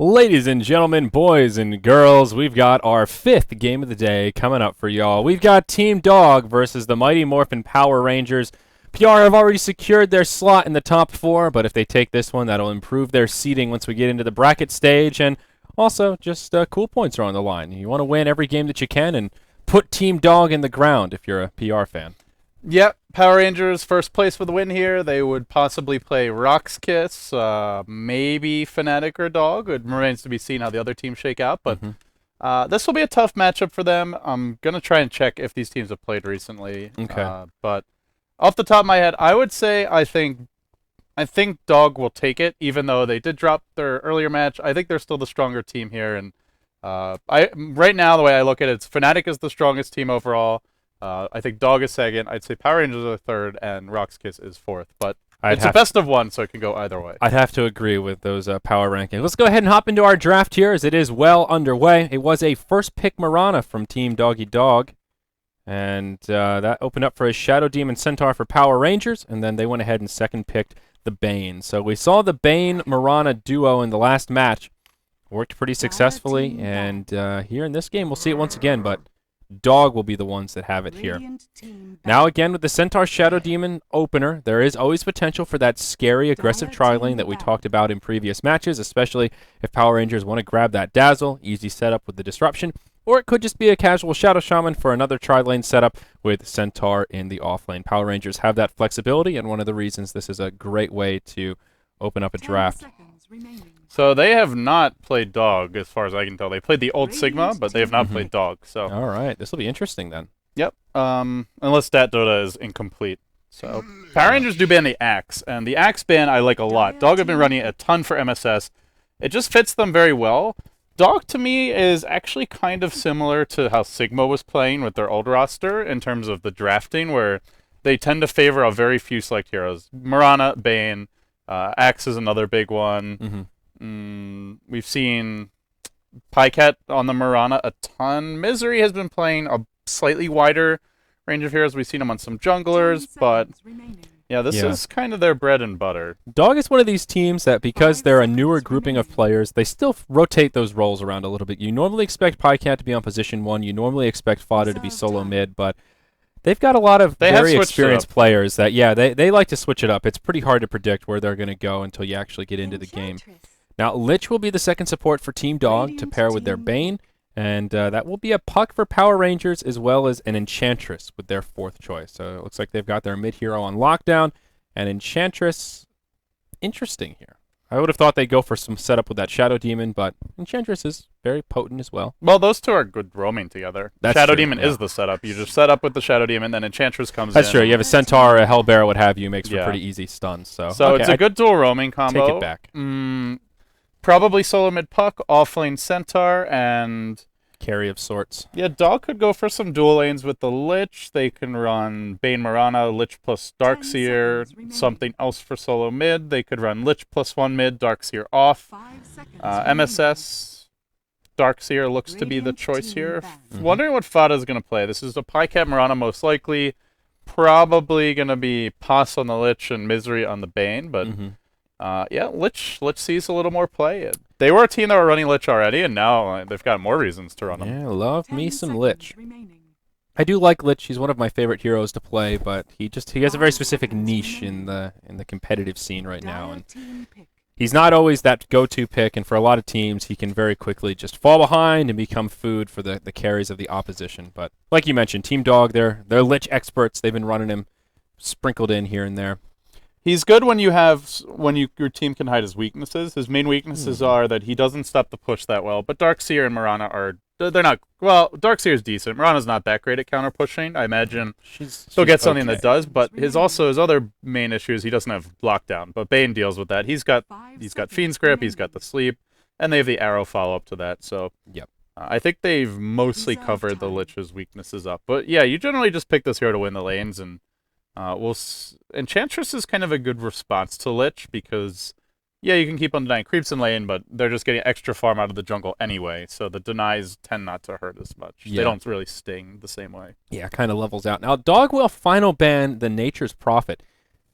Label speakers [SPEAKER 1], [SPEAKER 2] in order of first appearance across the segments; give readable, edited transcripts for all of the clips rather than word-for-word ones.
[SPEAKER 1] Ladies and gentlemen, boys and girls, we've got our fifth game of the day coming up for y'all. We've got Team Dog versus the Mighty Morphin Power Rangers. PR have already secured their slot in the top four, but if they take this one, that'll improve their seeding once we get into the bracket stage. And also, just cool points are on the line. You want to win every game that you can and put Team Dog in the ground if you're a PR fan.
[SPEAKER 2] Yep, Power Rangers first place for the win here. They would possibly play rox.kis, maybe Fnatic or Dog. It remains to be seen how the other teams shake out, but this will be a tough matchup for them. I'm going to try and check if these teams have played recently.
[SPEAKER 1] Okay.
[SPEAKER 2] But off the top of my head, I would say I think Dog will take it, even though they did drop their earlier match. I think they're still the stronger team here, and right now the way I look at it, it's Fnatic is the strongest team overall. I think Dog is second. I'd say Power Rangers are third, and rox.kis is fourth. But it's a best of one, so it can go either way.
[SPEAKER 1] I'd have to agree with those power rankings. Let's go ahead and hop into our draft here, as it is well underway. It was a first pick Marana from Team Doggy Dog, and that opened up for a Shadow Demon Centaur for Power Rangers, and then they went ahead and second picked the Bane. So we saw the Bane Marana duo in the last match. Worked pretty successfully, and here in this game we'll see it once again, but Dog will be the ones that have it here. Now again with the Centaur Shadow Demon opener, there is always potential for that scary aggressive tri-lane that we talked about in previous matches, especially if Power Rangers want to grab that Dazzle, easy setup with the Disruption, or it could just be a casual Shadow Shaman for another tri-lane setup with Centaur in the off lane. Power Rangers have that flexibility, and one of the reasons this is a great way to open up a draft.
[SPEAKER 2] So they have not played Dog, as far as I can tell. They played the old Sigma, but they have not played Dog. So
[SPEAKER 1] all right, this will be interesting then.
[SPEAKER 2] Yep. Unless Stat Dota is incomplete. So Power Rangers do ban the Axe, and the Axe ban I like a lot. Dog have been running it a ton for MSS. It just fits them very well. Dog to me is actually kind of similar to how Sigma was playing with their old roster in terms of the drafting, where they tend to favor a very few select heroes. Marana, Bane, Axe is another big one. We've seen Pycat on the Marana a ton. Misery has been playing a slightly wider range of heroes. We've seen him on some junglers, but yeah, this is kind of their bread and butter.
[SPEAKER 1] Dog is one of these teams that, because they're a newer grouping of players, they still rotate those roles around a little bit. You normally expect Pycat to be on position 1. You normally expect Fodder to be solo mid, but they've got a lot of very experienced players that, they like to switch it up. It's pretty hard to predict where they're going to go until you actually get into the game. Now, Lich will be the second support for Team Dog to pair with their Bane, and that will be a Puck for Power Rangers as well as an Enchantress with their fourth choice. So it looks like they've got their mid-hero on lockdown, and Enchantress, interesting here. I would have thought they'd go for some setup with that Shadow Demon, but Enchantress is very potent as well.
[SPEAKER 2] Well, those two are good roaming together. Shadow Demon is the setup. You just set up with the Shadow Demon, then Enchantress comes in.
[SPEAKER 1] That's true. You have a Centaur, a Hellbear, what have you, makes for pretty easy stuns. So
[SPEAKER 2] it's a good dual roaming combo.
[SPEAKER 1] Take it back.
[SPEAKER 2] Probably solo mid Puck, offlane Centaur, and
[SPEAKER 1] carry of sorts.
[SPEAKER 2] Yeah, Dog could go for some dual lanes with the Lich. They can run Bane Marana, Lich plus Darkseer, something else for solo mid. They could run Lich plus 1 mid, Darkseer off. MSS, Darkseer looks to be the choice here. Wondering what Fada is going to play. This is a Pycat Marana most likely. Probably going to be Pass on the Lich and Misery on the Bane, but Lich sees a little more play. They were a team that were running Lich already, and now they've got more reasons to run them.
[SPEAKER 1] Yeah, love me some Lich. I do like Lich. He's one of my favorite heroes to play, but he has a very specific niche in the competitive scene right now, and he's not always that go-to pick. And for a lot of teams, he can very quickly just fall behind and become food for the carries of the opposition. But like you mentioned, Team Dog, they're Lich experts. They've been running him sprinkled in here and there.
[SPEAKER 2] He's good when your team can hide his weaknesses. His main weaknesses are that he doesn't stop the push that well. But Darkseer and Marana they're not, well, Darkseer's decent. Marana's not that great at counter pushing. I imagine he'll get something that does, but his other main issue is he doesn't have lockdown. But Bane deals with that. He's got Fiend's Grip, he's got the sleep, and they have the arrow follow up to that. So I think they've mostly covered the Lich's weaknesses up. But yeah, you generally just pick this hero to win the lanes, and Enchantress is kind of a good response to Lich because, you can keep on denying creeps in lane, but they're just getting extra farm out of the jungle anyway, so the denies tend not to hurt as much. They don't really sting the same way.
[SPEAKER 1] Yeah, kind of levels out. Now, Dog will final ban the Nature's Prophet.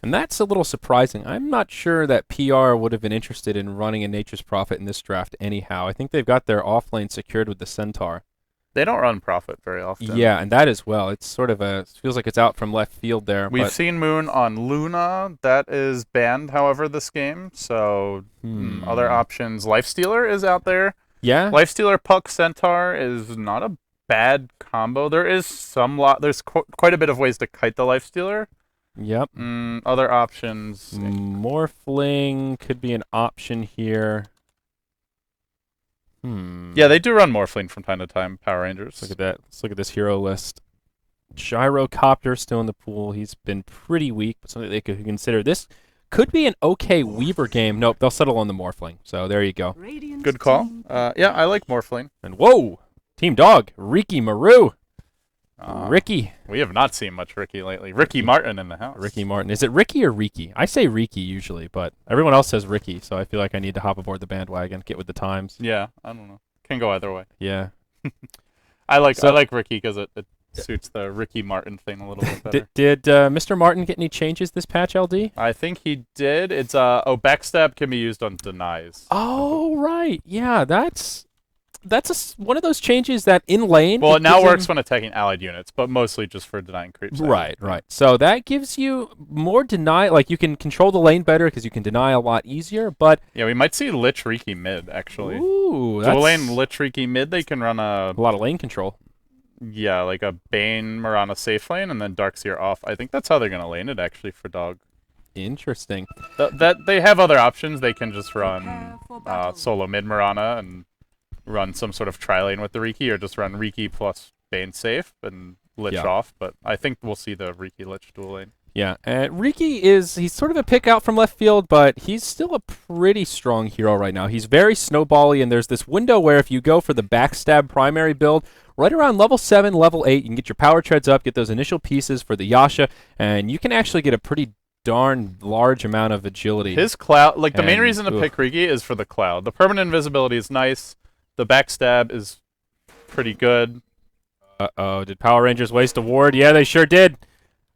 [SPEAKER 1] And that's a little surprising. I'm not sure that PR would have been interested in running a Nature's Prophet in this draft anyhow. I think they've got their off lane secured with the Centaur.
[SPEAKER 2] They don't run Prophet very often.
[SPEAKER 1] Yeah, and that as well. It's sort of a feels like it's out from left field there.
[SPEAKER 2] We've
[SPEAKER 1] but
[SPEAKER 2] seen Moon on Luna. That is banned, however, this game. So other options. Lifestealer is out there.
[SPEAKER 1] yeah,
[SPEAKER 2] Lifestealer Puck Centaur is not a bad combo. There is there's quite a bit of ways to kite the Lifestealer.
[SPEAKER 1] yep.
[SPEAKER 2] Other options.
[SPEAKER 1] Morphling could be an option here.
[SPEAKER 2] Yeah, they do run Morphling from time to time, Power Rangers.
[SPEAKER 1] Look at that. Let's look at this hero list. Gyrocopter still in the pool. He's been pretty weak, but something they could consider. This could be an okay Weaver game. Nope, they'll settle on the Morphling. So there you go.
[SPEAKER 2] Good call. Yeah, I like Morphling.
[SPEAKER 1] And whoa, Team Dog, Ricky Maru. Ricky.
[SPEAKER 2] We have not seen much Ricky lately. Ricky Martin in the house.
[SPEAKER 1] Ricky Martin. Is it Ricky or Riki? I say Riki usually, but everyone else says Ricky, so I feel like I need to hop aboard the bandwagon, get with the times.
[SPEAKER 2] Yeah, I don't know. Can go either way.
[SPEAKER 1] Yeah.
[SPEAKER 2] I like Ricky because it suits the Ricky Martin thing a little bit better.
[SPEAKER 1] Did Mr. Martin get any changes this patch, LD?
[SPEAKER 2] I think he did. It's backstab can be used on denies.
[SPEAKER 1] Oh, right. Yeah, that's one of those changes that in lane.
[SPEAKER 2] Well, it now works when attacking allied units, but mostly just for denying creeps.
[SPEAKER 1] Right. So that gives you more deny. Like you can control the lane better because you can deny a lot easier. But
[SPEAKER 2] yeah, we might see Lich Riki mid actually.
[SPEAKER 1] Ooh,
[SPEAKER 2] dual lane Lich Riki mid. They can run a
[SPEAKER 1] lot of lane control.
[SPEAKER 2] Yeah, like a Bane Mirana safe lane and then Darkseer off. I think that's how they're gonna lane it actually for Dog.
[SPEAKER 1] Interesting.
[SPEAKER 2] That they have other options. They can just run solo mid Mirana and run some sort of tri-lane with the Riki, or just run Riki plus Bane safe and Lich off, but I think we'll see the Riki Lich dual lane.
[SPEAKER 1] Yeah, and Riki he's sort of a pick out from left field, but he's still a pretty strong hero right now. He's very snowbally, and there's this window where if you go for the backstab primary build, right around level 7, level 8, you can get your power treads up, get those initial pieces for the Yasha, and you can actually get a pretty darn large amount of agility.
[SPEAKER 2] His cloud, like the main reason to pick Riki is for the cloud. The permanent invisibility is nice. The backstab is pretty good.
[SPEAKER 1] Uh-oh, did Power Rangers waste a ward? Yeah, they sure did.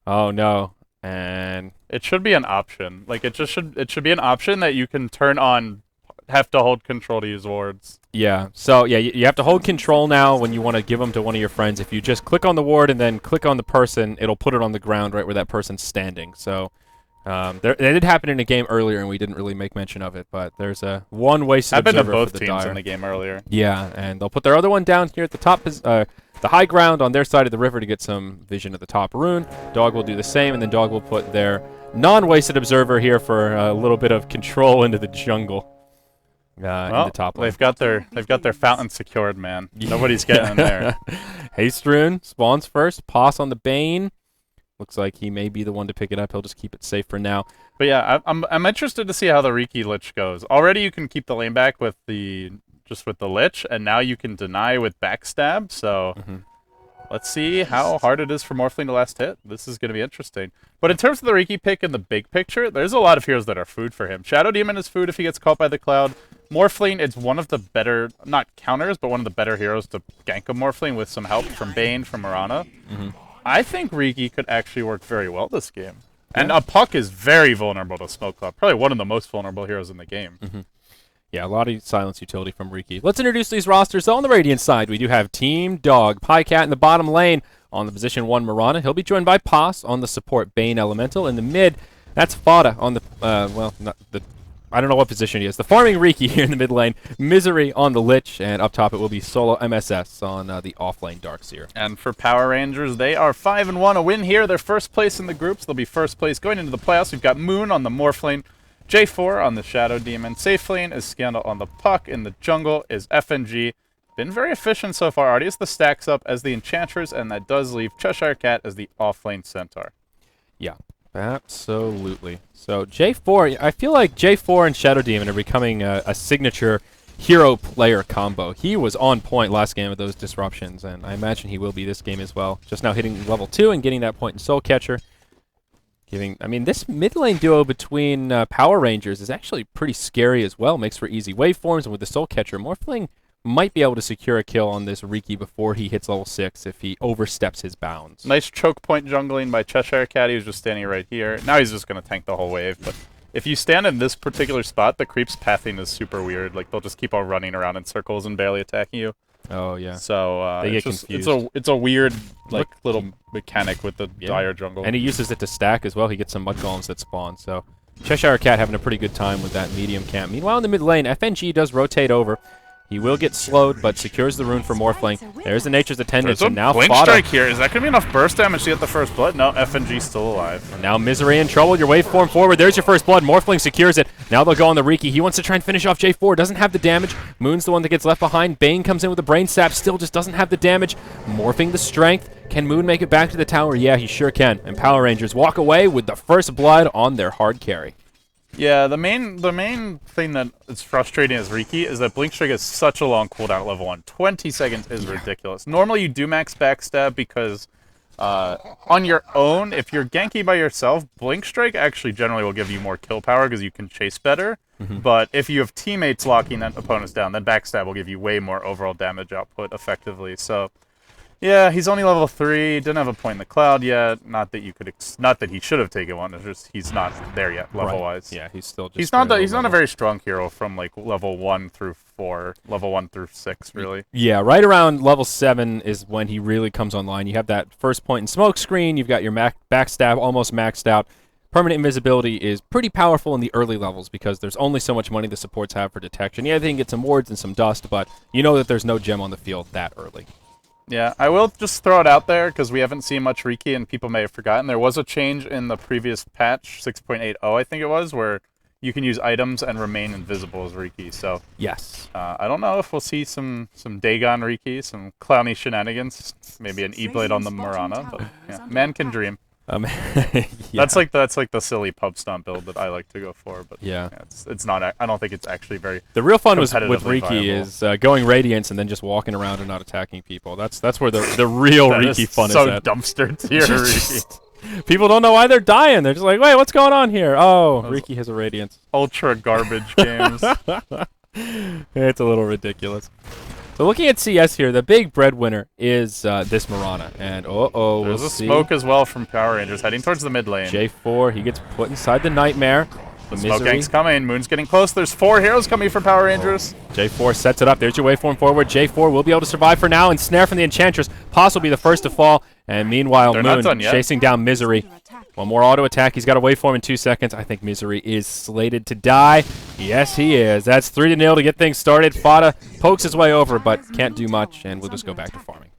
[SPEAKER 1] Oh, no. And
[SPEAKER 2] it should be an option. Like, it should be an option that you can turn on, have to hold control to use wards.
[SPEAKER 1] Yeah, so, yeah, you have to hold control now when you want to give them to one of your friends. If you just click on the ward and then click on the person, it'll put it on the ground right where that person's standing. So that did happen in a game earlier, and we didn't really make mention of it, but there's a one wasted
[SPEAKER 2] Happened to
[SPEAKER 1] observer
[SPEAKER 2] both
[SPEAKER 1] for the
[SPEAKER 2] teams
[SPEAKER 1] Dire.
[SPEAKER 2] in the game earlier.
[SPEAKER 1] Yeah, and they'll put their other one down here at the top, the high ground on their side of the river to get some vision of the top rune. Dog will do the same, and then Dog will put their non-wasted observer here for a little bit of control into the jungle. In the top lane.
[SPEAKER 2] They've got their fountain secured, man. Nobody's getting in there.
[SPEAKER 1] Haste rune spawns first. Pass on the Bane. Looks like he may be the one to pick it up. He'll just keep it safe for now.
[SPEAKER 2] But yeah, I'm interested to see how the Riki Lich goes. Already you can keep the lane back with the Lich, and now you can deny with backstab. So let's see how hard it is for Morphling to last hit. This is going to be interesting. But in terms of the Riki pick in the big picture, there's a lot of heroes that are food for him. Shadow Demon is food if he gets caught by the cloud. Morphling is one of the better, not counters, but one of the better heroes to gank a Morphling with some help from Bane, from Mirana. I think Riki could actually work very well this game. Yeah. And a Puck is very vulnerable to Smoke Cloud. Probably one of the most vulnerable heroes in the game.
[SPEAKER 1] Yeah, a lot of silence utility from Riki. Let's introduce these rosters. So on the Radiant side, we do have Team Dog, Pycat in the bottom lane. On the position 1, Mirana. He'll be joined by Pos on the support Bane Elemental. In the mid, that's Fada on the, I don't know what position he is. The farming Riki here in the mid lane. Misery on the Lich. And up top it will be solo MSS on the off-lane Darkseer.
[SPEAKER 2] And for Power Rangers, they are 5-1. A win here. They're first place in the groups. They'll be first place going into the playoffs. We've got Moon on the Morphling. J4 on the Shadow Demon. Safe lane is Scandal on the Puck. In the jungle is FNG. Been very efficient so far. Artius the stacks up as the Enchantress, and that does leave Cheshire Cat as the off-lane Centaur.
[SPEAKER 1] Yeah. Absolutely. So J4, I feel like J4 and Shadow Demon are becoming a signature hero player combo. He was on point last game with those disruptions, and I imagine he will be this game as well. Just now hitting level 2 and getting that point in Soul Catcher. I mean, this mid lane duo between Power Rangers is actually pretty scary as well. Makes for easy waveforms, and with the Soul Catcher, Morphling might be able to secure a kill on this Riki before he hits level 6 if he oversteps his bounds.
[SPEAKER 2] Nice choke point jungling by Cheshire Cat. He was just standing right here. Now he's just going to tank the whole wave. But if you stand in this particular spot, the creep's pathing is super weird. Like, they'll just keep on running around in circles and barely attacking you.
[SPEAKER 1] Oh, yeah.
[SPEAKER 2] So
[SPEAKER 1] they get confused.
[SPEAKER 2] It's a weird little mechanic with the dire jungle.
[SPEAKER 1] And he uses it to stack as well. He gets some mud golems that spawn. So Cheshire Cat having a pretty good time with that medium camp. Meanwhile, in the mid lane, FNG does rotate over. He will get slowed, but secures the rune for Morphling. There's the Nature's Attendants, and now
[SPEAKER 2] Blink
[SPEAKER 1] Fodder.
[SPEAKER 2] Strike here. Is that going to be enough burst damage to get the first blood? No, FNG still alive.
[SPEAKER 1] And now Misery in trouble. Your waveform forward. There's your first blood. Morphling secures it. Now they'll go on the Riki. He wants to try and finish off J4. Doesn't have the damage. Moon's the one that gets left behind. Bane comes in with a Brain Sap. Still just doesn't have the damage. Morphing the strength. Can Moon make it back to the tower? Yeah, he sure can. And Power Rangers walk away with the first blood on their hard carry.
[SPEAKER 2] Yeah, the main thing that is frustrating as Riki is that Blink Strike has such a long cooldown at level 1. 20 seconds is ridiculous. Normally you do max backstab because on your own, if you're ganky by yourself, Blink Strike actually generally will give you more kill power because you can chase better. But if you have teammates locking that opponents down, then backstab will give you way more overall damage output effectively. So yeah, he's only level 3. Didn't have a point in the cloud yet. Not that you could, not that he should have taken one. It's just he's not there yet, level-wise.
[SPEAKER 1] Yeah, he's still just.
[SPEAKER 2] He's not a very strong hero from like level 1 through 4, level 1 through 6, really.
[SPEAKER 1] Yeah, right around level 7 is when he really comes online. You have that first point in smoke screen. You've got your backstab almost maxed out. Permanent invisibility is pretty powerful in the early levels because there's only so much money the supports have for detection. Yeah, they can get some wards and some dust, but you know that there's no gem on the field that early.
[SPEAKER 2] Yeah, I will just throw it out there because we haven't seen much Riki and people may have forgotten. There was a change in the previous patch, 6.80, I think it was, where you can use items and remain invisible as Riki. So
[SPEAKER 1] yes,
[SPEAKER 2] I don't know if we'll see some Dagon Riki, some clowny shenanigans, maybe an E-Blade on the Marana, but yeah, man can dream.
[SPEAKER 1] yeah.
[SPEAKER 2] That's like the silly pub stomp build that I like to go for, but
[SPEAKER 1] yeah,
[SPEAKER 2] it's not. I don't think it's actually very.
[SPEAKER 1] The real fun with Riki
[SPEAKER 2] viable.
[SPEAKER 1] is going Radiance and then just walking around and not attacking people. That's where the real Riki fun is at.
[SPEAKER 2] So dumpster tier Riki.
[SPEAKER 1] People don't know why they're dying. They're just like, wait, what's going on here? Oh, Riki has a Radiance.
[SPEAKER 2] Ultra garbage games.
[SPEAKER 1] It's a little ridiculous. So looking at CS here, the big breadwinner is this Marana. And
[SPEAKER 2] there's a smoke as well from Power Rangers heading towards the mid lane.
[SPEAKER 1] J4, he gets put inside the Nightmare.
[SPEAKER 2] The smoke gang's coming. Moon's getting close. There's 4 heroes coming for Power Rangers.
[SPEAKER 1] J4 sets it up. There's your waveform forward. J4 will be able to survive for now. And Snare from the Enchantress possibly the first to fall. And meanwhile, Moon chasing down Misery. One more auto attack. He's got a waveform in 2 seconds. I think Misery is slated to die. Yes, he is. That's 3-0 to get things started. Fodder pokes his way over, but can't do much. And we'll just go back to farming.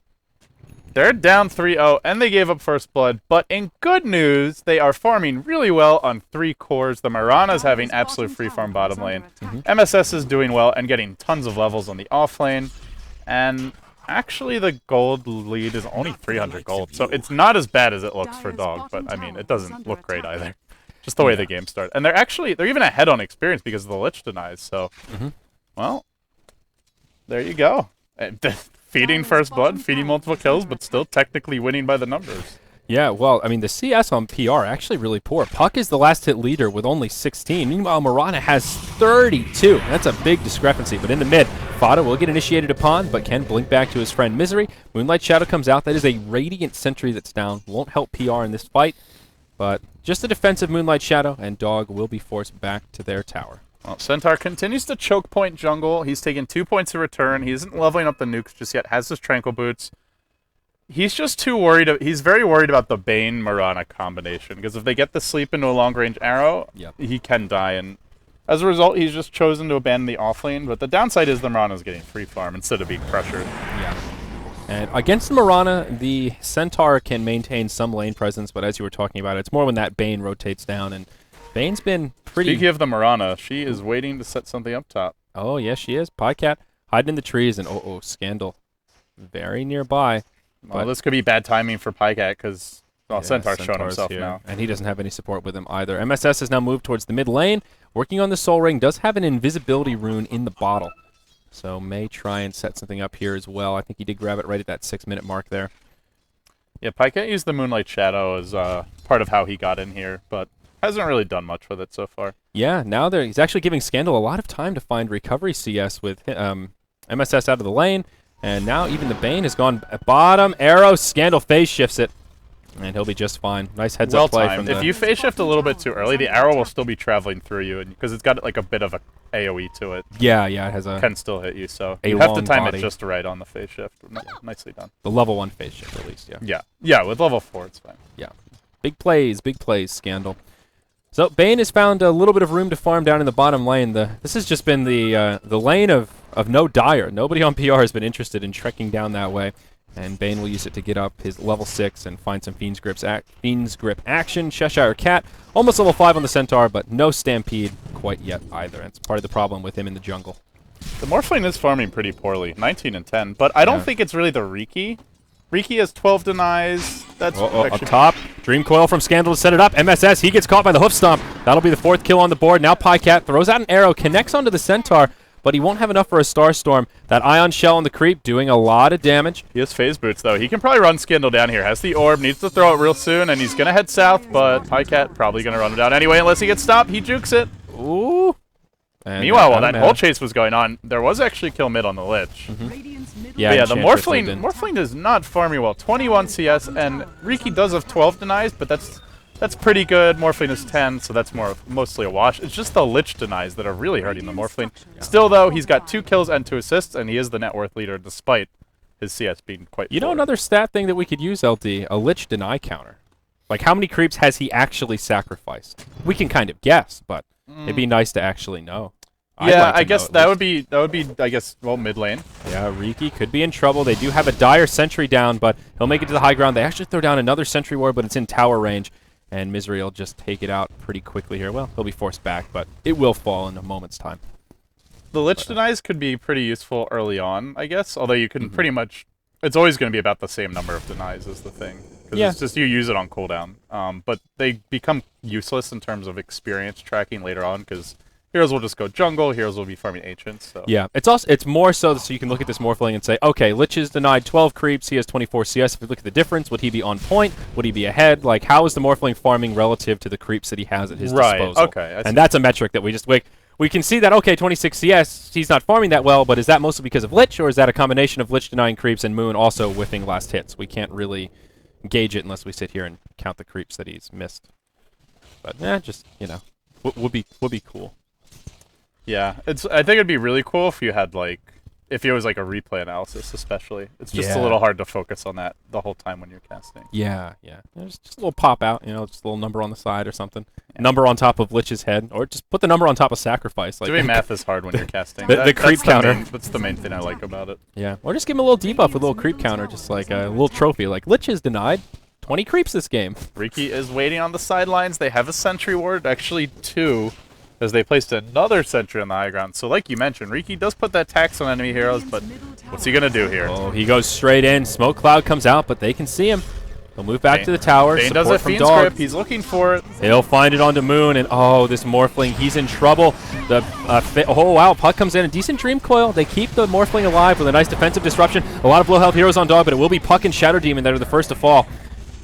[SPEAKER 2] They're down 3-0, and they gave up first blood. But in good news, they are farming really well on 3 cores. The Marana's having absolute free farm bottom lane. MSS is doing well and getting tons of levels on the off lane. And actually, the gold lead is only 300 gold. So it's not as bad as it looks for Dog, but I mean, it doesn't look great either. Just the way the game started. And they're even ahead on experience because of the Lich denies. So, well, there you go. Feeding first blood, feeding multiple kills, but still technically winning by the numbers.
[SPEAKER 1] Yeah, well, I mean, the CS on PR are actually really poor. Puck is the last hit leader with only 16. Meanwhile, Marana has 32. That's a big discrepancy. But in the mid, Fodder will get initiated upon, but can blink back to his friend Misery. Moonlight Shadow comes out. That is a Radiant Sentry that's down. Won't help PR in this fight. But just a defensive Moonlight Shadow, and Dog will be forced back to their tower.
[SPEAKER 2] Well, Centaur continues to choke point jungle. He's taken 2 points in return. He isn't leveling up the nukes just yet. Has his Tranquil Boots. He's just too worried. He's very worried about the Bane Marana combination because if they get the sleep into a long range arrow, he can die. And as a result, he's just chosen to abandon the offlane. But the downside is the Marana's getting free farm instead of being pressured.
[SPEAKER 1] Yeah. And against the Marana, the Centaur can maintain some lane presence, but as you were talking about, it's more when that Bane rotates down. And Bane's been pretty...
[SPEAKER 2] Speaking of the Marana, she is waiting to set something up top.
[SPEAKER 1] Oh, yes, she is. Podcat hiding in the trees, and Scandal very nearby.
[SPEAKER 2] Well, this could be bad timing for Pycat because Centaur's shown himself
[SPEAKER 1] here
[SPEAKER 2] now.
[SPEAKER 1] And he doesn't have any support with him either. MSS has now moved towards the mid lane. Working on the Soul Ring, does have an invisibility rune in the bottle. So may try and set something up here as well. I think he did grab it right at that 6-minute mark there.
[SPEAKER 2] Yeah, Pycat used the Moonlight Shadow as part of how he got in here, but hasn't really done much with it so far.
[SPEAKER 1] Yeah, now he's actually giving Scandal a lot of time to find recovery CS with MSS out of the lane, and now even the Bane has gone at bottom. Arrow, Scandal phase shifts it, and he'll be just fine. Nice heads-up play from the...
[SPEAKER 2] If you phase shift a little bit too early, the arrow will still be traveling through you, because it's got like a bit of a AoE to it.
[SPEAKER 1] Yeah, it has a...
[SPEAKER 2] Can still hit you, so
[SPEAKER 1] a
[SPEAKER 2] you have to
[SPEAKER 1] long
[SPEAKER 2] time
[SPEAKER 1] body.
[SPEAKER 2] it just right on the phase shift. Nicely done.
[SPEAKER 1] The level 1 phase shift, at least,
[SPEAKER 2] Yeah, with level 4, it's fine.
[SPEAKER 1] Yeah. Big plays, Scandal. So Bane has found a little bit of room to farm down in the bottom lane. This has just been the lane of no Dire. Nobody on PR has been interested in trekking down that way. And Bane will use it to get up his level 6 and find some Fiend's Grip action. Cheshire Cat, almost level 5 on the Centaur, but no Stampede quite yet either. It's part of the problem with him in the jungle.
[SPEAKER 2] The Morphling is farming pretty poorly, 19 and 10, but I don't think it's really the Riki. Riki has 12 denies. That's
[SPEAKER 1] up top. Dream Coil from Scandal to set it up. MSS, he gets caught by the Hoof Stomp. That'll be the 4th kill on the board. Now Pycat throws out an arrow, connects onto the Centaur, but he won't have enough for a Star Storm. That Ion Shell on the creep doing a lot of damage.
[SPEAKER 2] He has phase boots, though. He can probably run Scandal down here. Has the orb, needs to throw it real soon, and he's going to head south, but Pycat probably going to run him down anyway unless he gets stopped. He jukes it.
[SPEAKER 1] Ooh. And
[SPEAKER 2] meanwhile, while that bull chase was going on, there was actually a kill mid on the Lich. Yeah, the Morphling is not farming well. 21 CS, and Riki does have 12 denies, but that's pretty good. Morphling is 10, so that's mostly a wash. It's just the Lich denies that are really hurting the Morphling. Still, though, he's got 2 kills and 2 assists, and he is the net worth leader despite his CS being quite poor.
[SPEAKER 1] You know another stat thing that we could use, LD? A Lich deny counter. Like, how many creeps has he actually sacrificed? We can kind of guess, but it'd be nice to actually know.
[SPEAKER 2] Yeah, I guess that would be I guess, well, mid lane.
[SPEAKER 1] Yeah, Riki could be in trouble. They do have a Dire sentry down, but he'll make it to the high ground. They actually throw down another sentry ward, but it's in tower range, and Misery will just take it out pretty quickly here. Well, he'll be forced back, but it will fall in a moment's time.
[SPEAKER 2] The Lich denies could be pretty useful early on, I guess, although you can pretty much... It's always going to be about the same number of denies is the thing. Because it's just you use it on cooldown. But they become useless in terms of experience tracking later on, because heroes will just go jungle, heroes will be farming ancients. So.
[SPEAKER 1] Yeah, it's more so you can look at this Morphling and say, okay, Lich is denied 12 creeps, he has 24 CS. If we look at the difference, would he be on point? Would he be ahead? Like, how is the Morphling farming relative to the creeps that he has at his disposal?
[SPEAKER 2] Okay.
[SPEAKER 1] And that's a metric that we can see that, okay, 26 CS, he's not farming that well, but is that mostly because of Lich, or is that a combination of Lich denying creeps and Moon also whiffing last hits? We can't really gauge it unless we sit here and count the creeps that he's missed. But, just, would be cool.
[SPEAKER 2] Yeah, I think it'd be really cool if you had, like, if it was, like, a replay analysis, especially. It's just a little hard to focus on that the whole time when you're casting.
[SPEAKER 1] Yeah. Just a little pop out, just a little number on the side or something. Yeah. Number on top of Lich's head, or just put the number on top of Sacrifice. Like,
[SPEAKER 2] doing math is hard when you're casting.
[SPEAKER 1] The creep counter.
[SPEAKER 2] That's the main thing I like about it.
[SPEAKER 1] Yeah, or just give him a little debuff with a little creep counter, just like a little trophy. Like, Lich is denied 20 creeps this game.
[SPEAKER 2] Riki is waiting on the sidelines. They have a sentry ward, actually 2. As they placed another sentry on the high ground. So like you mentioned, Riki does put that tax on enemy heroes, but what's he going to do here?
[SPEAKER 1] Oh, he goes straight in. Smoke cloud comes out, but they can see him. He'll move back to the tower.
[SPEAKER 2] Bane does a Fiend's Grip. He's looking for it.
[SPEAKER 1] He'll find it onto Moon, and this Morphling, he's in trouble. Oh, wow, Puck comes in. A decent Dream Coil. They keep the Morphling alive with a nice defensive disruption. A lot of low health heroes on Dog, but it will be Puck and Shadow Demon that are the first to fall.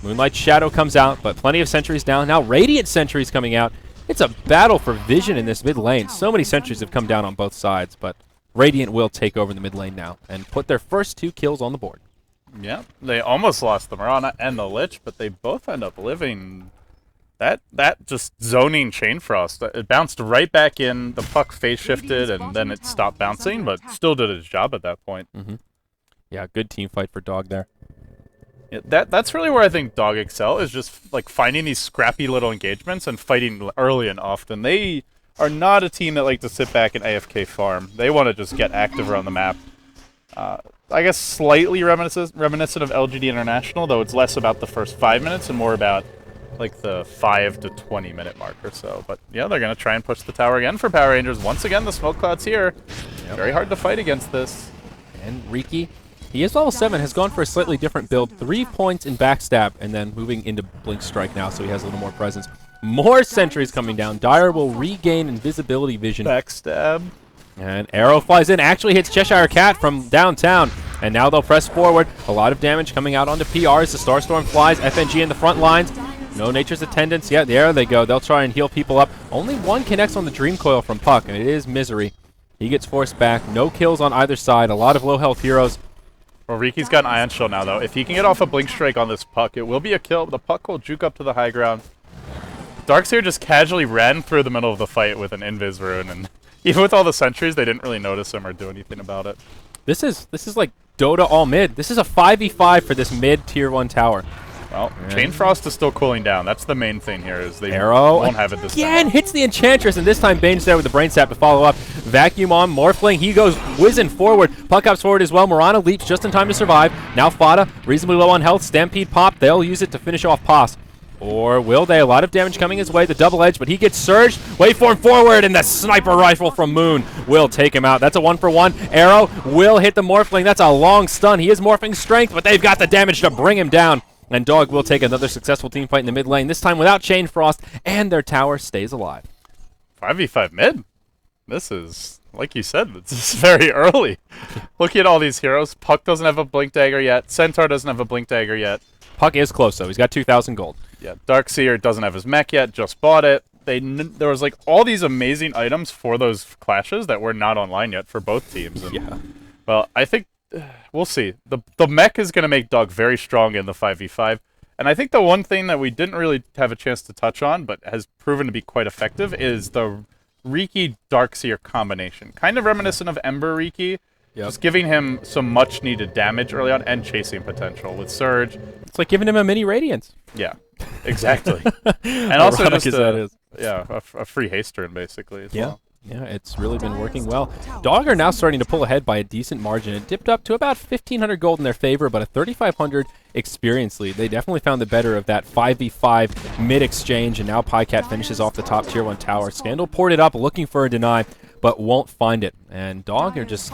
[SPEAKER 1] Moonlight Shadow comes out, but plenty of sentries down. Now Radiant sentries coming out. It's a battle for vision in this mid lane. So many sentries have come down on both sides, but Radiant will take over the mid lane now and put their first 2 kills on the board.
[SPEAKER 2] Yeah, they almost lost the Mirana and the Lich, but they both end up living. That just zoning Chain Frost, it bounced right back in, the Puck phase shifted, and then it stopped bouncing, but still did its job at that point.
[SPEAKER 1] Yeah, good team fight for Dog there.
[SPEAKER 2] Yeah, that's really where I think Dog excel, is just like finding these scrappy little engagements and fighting early and often. They are not a team that like to sit back and AFK farm. They want to just get active around the map. I guess slightly reminiscent of LGD International, though it's less about the first 5 minutes and more about like the 5 to 20 minute mark or so. But yeah, they're going to try and push the tower again for Power Rangers. Once again, the smoke cloud's here. Very hard to fight against this.
[SPEAKER 1] And Riki, he is level 7, has gone for a slightly different build. 3 points in backstab, and then moving into Blink Strike now, so he has a little more presence. More sentries coming down. Dire will regain invisibility vision.
[SPEAKER 2] Backstab.
[SPEAKER 1] And arrow flies in, actually hits Cheshire Cat from downtown. And now they'll press forward. A lot of damage coming out onto PR as the Starstorm flies. FNG in the front lines. No Nature's Attendants. Yeah, there they go. They'll try and heal people up. Only one connects on the Dream Coil from Puck, and it is Misery. He gets forced back. No kills on either side. A lot of low health heroes.
[SPEAKER 2] Well, Riki's got an Ion Shell now, though. If he can get off a Blink Strike on this Puck, it will be a kill. The Puck will juke up to the high ground. Darkseer just casually ran through the middle of the fight with an Invis Rune, and even with all the sentries, they didn't really notice him or do anything about it.
[SPEAKER 1] This is like Dota all mid. This is a 5v5 for this mid tier 1 tower.
[SPEAKER 2] Well, Chain Frost is still cooling down. That's the main thing here, is they
[SPEAKER 1] Arrow
[SPEAKER 2] won't have it this
[SPEAKER 1] again
[SPEAKER 2] time.
[SPEAKER 1] hits the Enchantress, and this time Bane's there with the Brain Sap to follow up. Vacuum on Morphling. He goes whizzing forward. Puck ups forward as well. Morana leaps just in time to survive. Now Fada, reasonably low on health. Stampede pop. They'll use it to finish off Poss. Or will they? A lot of damage coming his way. The double edge, but he gets surged. Waveform forward, and the sniper rifle from Moon will take him out. That's a 1-for-1. Arrow will hit the Morphling. That's a long stun. He is morphing strength, but they've got the damage to bring him down. And Dog will take another successful team fight in the mid lane, this time without Chain Frost, and their tower stays alive.
[SPEAKER 2] 5v5 mid? This is, like you said, it's just very early. Looking at all these heroes, Puck doesn't have a Blink Dagger yet. Centaur doesn't have a Blink Dagger yet.
[SPEAKER 1] Puck is close, though. He's got 2,000 gold.
[SPEAKER 2] Yeah, Darkseer doesn't have his mech yet, just bought it. There was like all these amazing items for those clashes that were not online yet for both teams. And,
[SPEAKER 1] Yeah.
[SPEAKER 2] well, I think we'll see. The mech is going to make Dog very strong in the 5v5. And I think the one thing that we didn't really have a chance to touch on, but has proven to be quite effective, is the Riki Darkseer combination. Kind of reminiscent of Ember Riki.
[SPEAKER 1] Yep.
[SPEAKER 2] Just giving him some much needed damage early on and chasing potential with Surge.
[SPEAKER 1] It's like giving him a mini Radiance.
[SPEAKER 2] Yeah, exactly. And also
[SPEAKER 1] Ironic
[SPEAKER 2] just
[SPEAKER 1] as that is.
[SPEAKER 2] a free haste turn basically as well.
[SPEAKER 1] Yeah, it's really been working well. Dog are now starting to pull ahead by a decent margin. It dipped up to about 1,500 gold in their favor, but a 3,500 experience lead. They definitely found the better of that 5v5 mid-exchange, and now Pycat finishes off the top tier 1 tower. Scandal poured it up looking for a deny, but won't find it. And Dog are just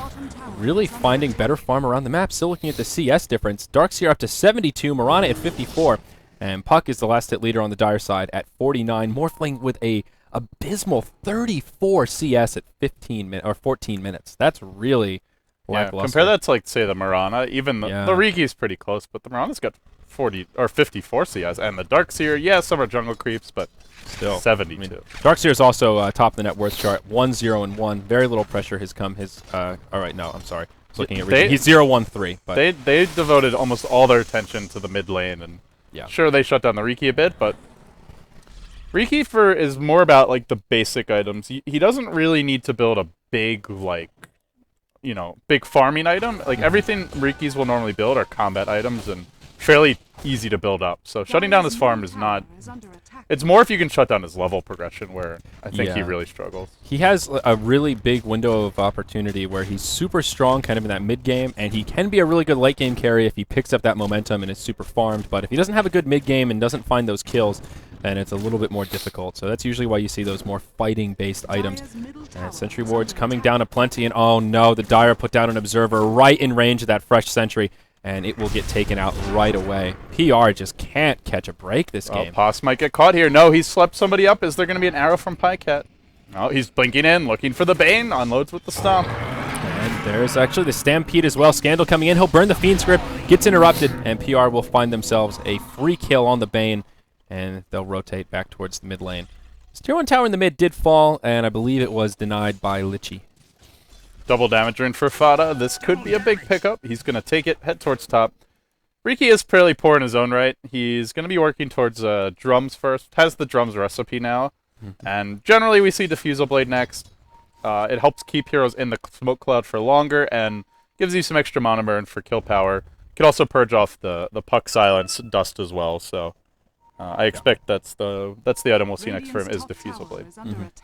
[SPEAKER 1] really finding better farm around the map. Still looking at the CS difference. Darkseer up to 72, Morana at 54, and Puck is the last hit leader on the Dire side at 49. Morphling with a abysmal 34 CS at 14 minutes. That's really lackluster.
[SPEAKER 2] Compare that to, like, say, the Morana. Even the Riki is pretty close, but the Morana's got 40 or 54 CS, and the Darkseer, yeah, some are jungle creeps, but still 72.
[SPEAKER 1] I mean, Darkseer is also top of the net worth chart, 1-0-1. Very little pressure has come his. All right, no, I'm sorry. I was looking at Riki. He's 0-1-3. But
[SPEAKER 2] they devoted almost all their attention to the mid lane, and sure they shut down the Riki a bit, but Riki is more about like the basic items. He doesn't really need to build a big big farming item. Like everything Rikis will normally build are combat items and fairly easy to build up. So shutting down his farm is not. It's more if you can shut down his level progression, where I think he really struggles.
[SPEAKER 1] He has a really big window of opportunity where he's super strong kind of in that mid game, and he can be a really good late game carry if he picks up that momentum and is super farmed. But if he doesn't have a good mid game and doesn't find those kills, then it's a little bit more difficult. So that's usually why you see those more fighting-based items. And Sentry Ward's coming down to plenty, and oh no, the Dire put down an Observer right in range of that fresh Sentry, and it will get taken out right away. PR just can't catch a break this game.
[SPEAKER 2] Poss might get caught here. No, he's slept somebody up. Is there going to be an arrow from Pycat? No, he's blinking in, looking for the Bane, unloads with the Stomp.
[SPEAKER 1] And there's actually the Stampede as well. Scandal coming in. He'll burn the Fiend Script, gets interrupted, and PR will find themselves a free kill on the Bane, and they'll rotate back towards the mid lane. This tier 1 tower in the mid did fall, and I believe it was denied by Lichy.
[SPEAKER 2] Double damage rune for Fada. This could be a big pickup. He's going to take it, head towards top. Riki is fairly poor in his own right. He's going to be working towards drums first. Has the drums recipe now. And generally we see Diffusal Blade next. It helps keep heroes in the smoke cloud for longer and gives you some extra mana burn for kill power. Could also purge off the Puck Silence dust as well. So I expect that's the item we'll see next for him is Diffusal Blade.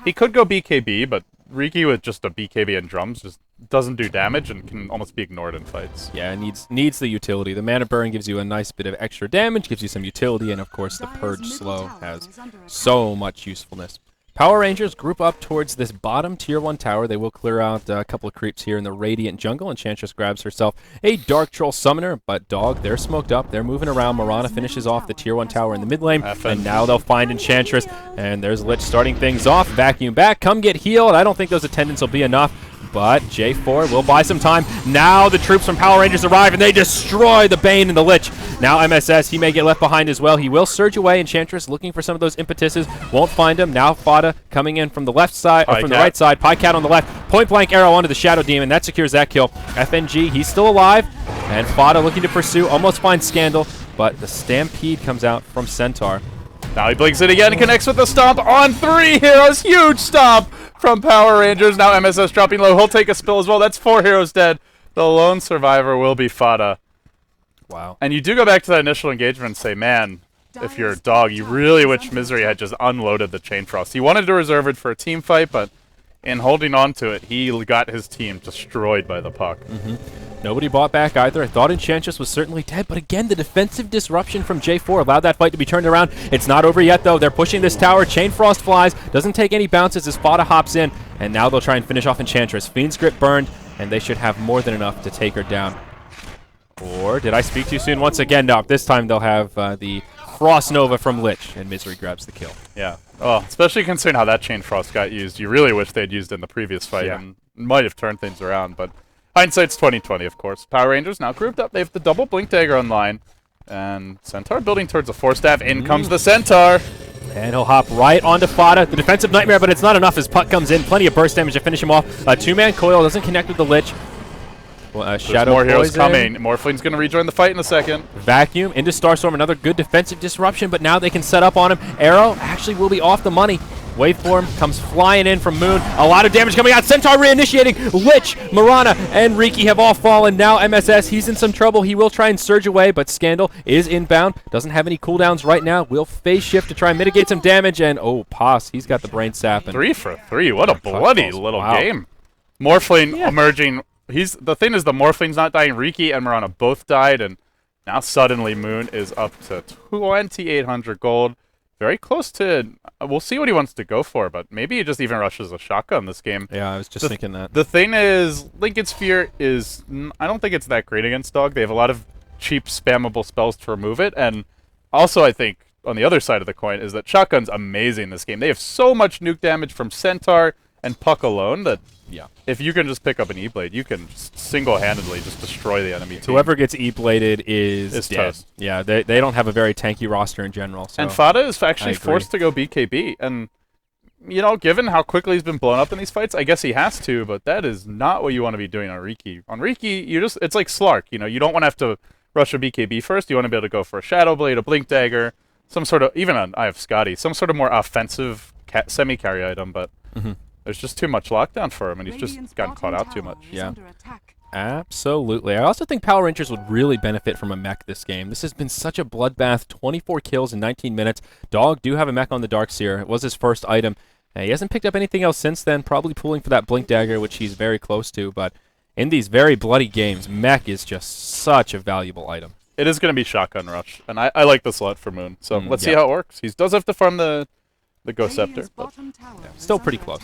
[SPEAKER 2] He could go BKB, but Riki with just a BKB and drums just doesn't do damage and can almost be ignored in fights.
[SPEAKER 1] Yeah, it needs the utility. The mana burn gives you a nice bit of extra damage, gives you some utility, and of course the purge slow has so much usefulness. Power Rangers group up towards this bottom tier 1 tower. They will clear out a couple of creeps here in the Radiant jungle. Enchantress grabs herself a Dark Troll Summoner, but Dog, they're smoked up. They're moving around. Morana finishes off the tier 1 tower in the mid lane, and now they'll find Enchantress. And there's Lich starting things off. Vacuum back. Come get healed. I don't think those attendants will be enough. but J4 will buy some time. Now the troops from Power Rangers arrive, and they destroy the Bane and the Lich. Now MSS, he may get left behind as well. He will surge away. Enchantress looking for some of those impetuses. Won't find him. Now Fada coming in from the left side, or from the right side. Pycat on the left. Point blank arrow onto the Shadow Demon. That secures that kill. FNG, he's still alive. And Fada looking to pursue. Almost finds Scandal, but the Stampede comes out from Centaur.
[SPEAKER 2] Now he blinks it again and connects with the stomp on 3 heroes. Huge stomp from Power Rangers. Now MSS dropping low. He'll take a spill as well. That's 4 heroes dead. The lone survivor will be Fada.
[SPEAKER 1] Wow.
[SPEAKER 2] And you do go back to that initial engagement and say, man, if you're a dog, you really wish Misery had just unloaded the Chain Frost. He wanted to reserve it for a team fight, but in holding on to it, he got his team destroyed by the puck.
[SPEAKER 1] Nobody bought back either. I thought Enchantress was certainly dead, but again, the defensive disruption from J4 allowed that fight to be turned around. It's not over yet, though. They're pushing this tower. Chain Frost flies. Doesn't take any bounces as Fada hops in, and now they'll try and finish off Enchantress. Fiend's Grip burned, and they should have more than enough to take her down. Or did I speak too soon? Once again, no. This time they'll have the Frost Nova from Lich, and Misery grabs the kill.
[SPEAKER 2] Yeah. Oh, especially considering how that Chain Frost got used. You really wish they'd used it in the previous fight, and might have turned things around, but hindsight's 20/20, of course. Power Rangers now grouped up. They have the double Blink Dagger online, and Centaur building towards a 4-staff. In comes the Centaur.
[SPEAKER 1] And he'll hop right onto Fada. The defensive nightmare, but it's not enough as Puck comes in. Plenty of burst damage to finish him off. A 2-man coil doesn't connect with the Lich. Shadow
[SPEAKER 2] more heroes
[SPEAKER 1] poison.
[SPEAKER 2] coming. Morphline's going to rejoin the fight in a second.
[SPEAKER 1] Vacuum into Starstorm. Another good defensive disruption, but now they can set up on him. Arrow actually will be off the money. Waveform comes flying in from Moon. A lot of damage coming out. Centaur reinitiating. Lich, Marana, and Riki have all fallen. Now MSS, he's in some trouble. He will try and surge away, but Scandal is inbound. Doesn't have any cooldowns right now. Will phase shift to try and mitigate some damage. And, oh, Pos, he's got the brain sapping.
[SPEAKER 2] 3 for 3. What a bloody little game. Morphling emerging. The thing is, the Morphline's not dying. Riki and Marana both died, and now suddenly Moon is up to 2,800 gold. Very close to, we'll see what he wants to go for, but maybe he just even rushes a shotgun this game.
[SPEAKER 1] Yeah, I was just thinking that.
[SPEAKER 2] The thing is, Lincoln Sphere is, I don't think it's that great against Dog. They have a lot of cheap, spammable spells to remove it, and also I think, on the other side of the coin, is that Shotgun's amazing this game. They have so much nuke damage from Centaur and Puck alone that if you can just pick up an E-Blade, you can just single-handedly just destroy the enemy team.
[SPEAKER 1] Whoever gets E-Bladed is dead.
[SPEAKER 2] Toast.
[SPEAKER 1] Yeah, they don't have a very tanky roster in general. So
[SPEAKER 2] and Fada is actually forced to go BKB, and, you know, given how quickly he's been blown up in these fights, I guess he has to, but that is not what you want to be doing on Riki. On Riki, it's like Slark, you know, you don't want to have to rush a BKB first, you want to be able to go for a Shadow Blade, a Blink Dagger, some sort of, even on I have Scotty, some sort of more offensive semi-carry item, but there's just too much lockdown for him, and he's just gotten caught out too much.
[SPEAKER 1] Yeah. Absolutely. I also think Power Rangers would really benefit from a mech this game. This has been such a bloodbath. 24 kills in 19 minutes. Dog do have a mech on the Darkseer. It was his first item. He hasn't picked up anything else since then, probably pulling for that Blink Dagger, which he's very close to. But in these very bloody games, mech is just such a valuable item.
[SPEAKER 2] It is going to be Shotgun Rush, and I like this a lot for Moon. So let's see how it works. He does have to farm the Ghost Scepter, but
[SPEAKER 1] still pretty close.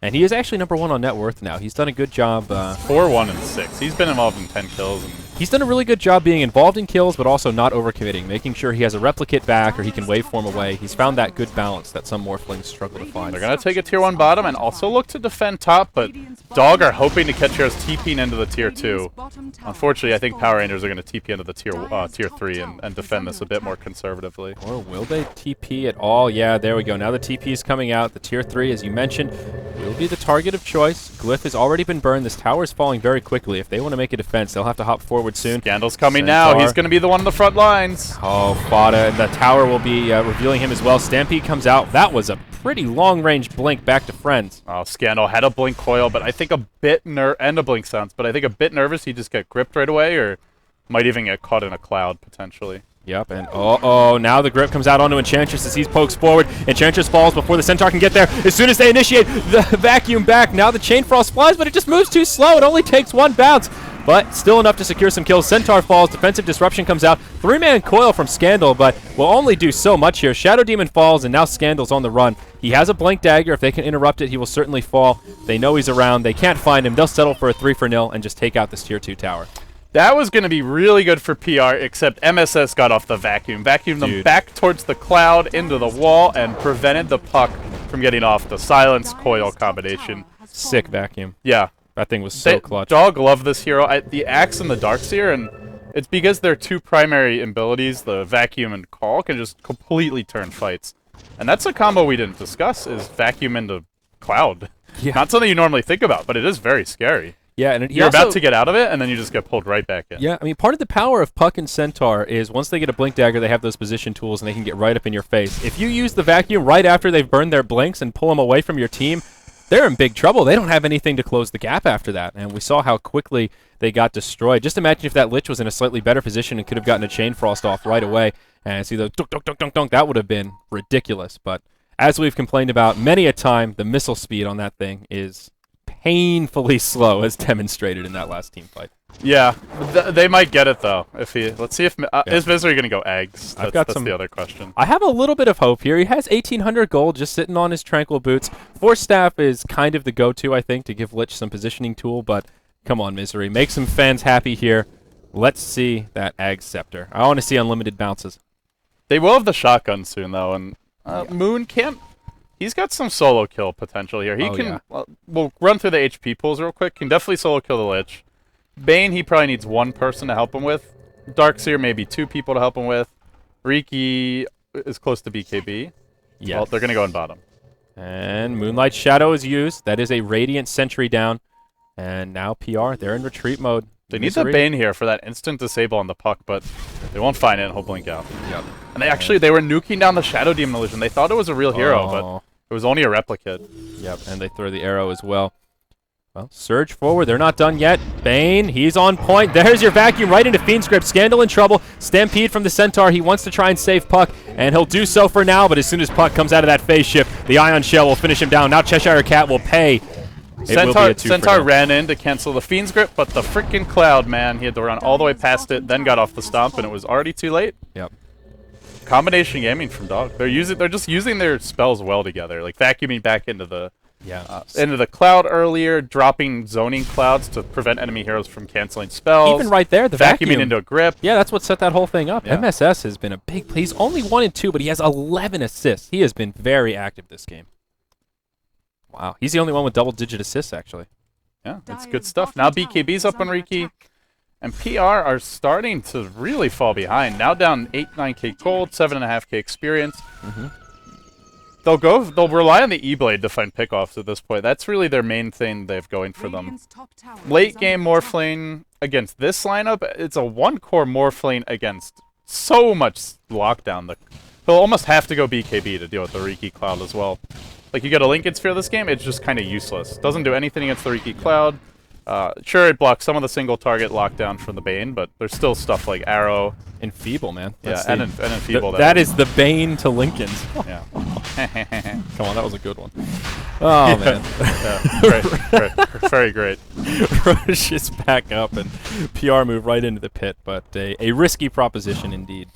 [SPEAKER 1] And he is actually #1 on net worth now. He's done a good job.
[SPEAKER 2] 4-1 and 6. He's been involved in 10 kills. And
[SPEAKER 1] he's done a really good job being involved in kills, but also not overcommitting, making sure he has a replicate back or he can waveform away. He's found that good balance that some Morphlings struggle to find.
[SPEAKER 2] They're going to take a Tier 1 bottom and also look to defend top, but Dog are hoping to catch heroes TPing into the Tier 2. Unfortunately, I think Power Rangers are going to TP into the Tier 3 and defend this a bit more conservatively.
[SPEAKER 1] Or will they TP at all? Yeah, there we go. Now the TP is coming out. The Tier 3, as you mentioned, will be the target of choice. Glyph has already been burned. This tower is falling very quickly. If they want to make a defense, they'll have to hop forward soon.
[SPEAKER 2] Scandal's coming now. He's going to be the one on the front lines.
[SPEAKER 1] Oh, Fada. The tower will be revealing him as well. Stampede comes out. That was a pretty long-range blink back to friends.
[SPEAKER 2] Oh, Scandal had a blink coil, but I think a bit and a blink sounds, but I think a bit nervous he just get gripped right away, or might even get caught in a cloud potentially.
[SPEAKER 1] Yep, and now the grip comes out onto Enchantress as he pokes forward. Enchantress falls before the Centaur can get there. As soon as they initiate the vacuum back, now the Chain Frost flies, but it just moves too slow. It only takes one bounce, but still enough to secure some kills. Centaur falls, defensive disruption comes out. 3-man coil from Scandal, but will only do so much here. Shadow Demon falls, and now Scandal's on the run. He has a Blink Dagger. If they can interrupt it, he will certainly fall. They know he's around. They can't find him. They'll settle for a 3-0 and just take out this Tier 2 tower.
[SPEAKER 2] That was going to be really good for PR, except MSS got off the vacuum. Vacuumed them back towards the cloud, into the wall, and prevented the puck from getting off. The silence coil combination
[SPEAKER 1] Sick vacuum.
[SPEAKER 2] Yeah.
[SPEAKER 1] That thing was so clutch.
[SPEAKER 2] Dog love this hero. The Axe and the Darkseer, and it's because their two primary abilities, the Vacuum and Call, can just completely turn fights. And that's a combo we didn't discuss, is Vacuum into Cloud.
[SPEAKER 1] Yeah.
[SPEAKER 2] Not something you normally think about, but it is very scary.
[SPEAKER 1] Yeah, and
[SPEAKER 2] you're about to get out of it, and then you just get pulled right back in.
[SPEAKER 1] Yeah, I mean, part of the power of Puck and Centaur is once they get a Blink Dagger, they have those position tools, and they can get right up in your face. If you use the Vacuum right after they've burned their Blinks and pull them away from your team, they're in big trouble. They don't have anything to close the gap after that, and we saw how quickly they got destroyed. Just imagine if that Lich was in a slightly better position and could have gotten a Chain Frost off right away, and see the dunk, dunk, dunk, dunk, dunk. That would have been ridiculous. But as we've complained about many a time, the missile speed on that thing is painfully slow, as demonstrated in that last team fight.
[SPEAKER 2] Yeah, they might get it though. If he, let's see if is Misery gonna go eggs. That's the other question.
[SPEAKER 1] I have a little bit of hope here. He has 1,800 gold just sitting on his Tranquil Boots. Force Staff is kind of the go-to, I think, to give Lich some positioning tool. But come on, Misery, make some fans happy here. Let's see that Ag Scepter. I want to see unlimited bounces.
[SPEAKER 2] They will have the shotgun soon though, and Moon can't. He's got some solo kill potential here. He can. Yeah. We'll run through the HP pools real quick. Can definitely solo kill the Lich. Bane, he probably needs one person to help him with. Darkseer, maybe two people to help him with. Riki is close to BKB.
[SPEAKER 1] Yeah.
[SPEAKER 2] Well, they're going to go in bottom.
[SPEAKER 1] And Moonlight Shadow is used. That is a Radiant Sentry down. And now PR, they're in retreat mode.
[SPEAKER 2] They need the Bane here for that instant disable on the Puck, but they won't find it and he'll blink out.
[SPEAKER 1] Yep.
[SPEAKER 2] And they were nuking down the Shadow Demon Illusion. They thought it was a real hero, but it was only a replicate.
[SPEAKER 1] Yep, and they throw the arrow as well. Well, surge forward. They're not done yet. Bane, he's on point. There's your vacuum right into Fiend's Grip. Scandal in trouble. Stampede from the Centaur. He wants to try and save Puck, and he'll do so for now, but as soon as Puck comes out of that phase shift, the Ion Shell will finish him down. Now Cheshire Cat will pay.
[SPEAKER 2] Centaur ran in to cancel the Fiend's Grip, but the freaking Cloud, man, he had to run all the way past it, then got off the stomp, and it was already too late.
[SPEAKER 1] Yep.
[SPEAKER 2] Combination gaming from Dog. They're just using their spells well together, like vacuuming back into the Cloud earlier, dropping zoning clouds to prevent enemy heroes from canceling spells.
[SPEAKER 1] Even right there, the
[SPEAKER 2] vacuuming into a grip.
[SPEAKER 1] Yeah, that's what set that whole thing up.
[SPEAKER 2] Yeah.
[SPEAKER 1] MSS has been a big. He's only 1 and 2, but he has 11 assists. He has been very active this game. Wow, he's the only one with double-digit assists, actually.
[SPEAKER 2] Yeah, that's good stuff. Now BKB's up on Riki, and PR are starting to really fall behind. Now down 9K gold, 7.5K experience. They'll rely on the E-Blade to find pickoffs at this point. That's really their main thing they've going for them. Late game Morphlane against this lineup, it's a one-core Morphlane against so much lockdown. He'll almost have to go BKB to deal with the Riki Cloud as well. Like, you get a Lincoln Sphere this game, it's just kind of useless. Doesn't do anything against the Riki Cloud. Sure, it blocks some of the single target lockdown from the Bane, but there's still stuff like Arrow.
[SPEAKER 1] Enfeeble, man.
[SPEAKER 2] Yeah, and Enfeeble.
[SPEAKER 1] That is the Bane to Lincoln's.
[SPEAKER 2] Yeah.
[SPEAKER 1] Come on, that was a good one. Oh, man.
[SPEAKER 2] Yeah, great. Very great.
[SPEAKER 1] Rosh is back up, and PR move right into the pit, but a risky proposition indeed.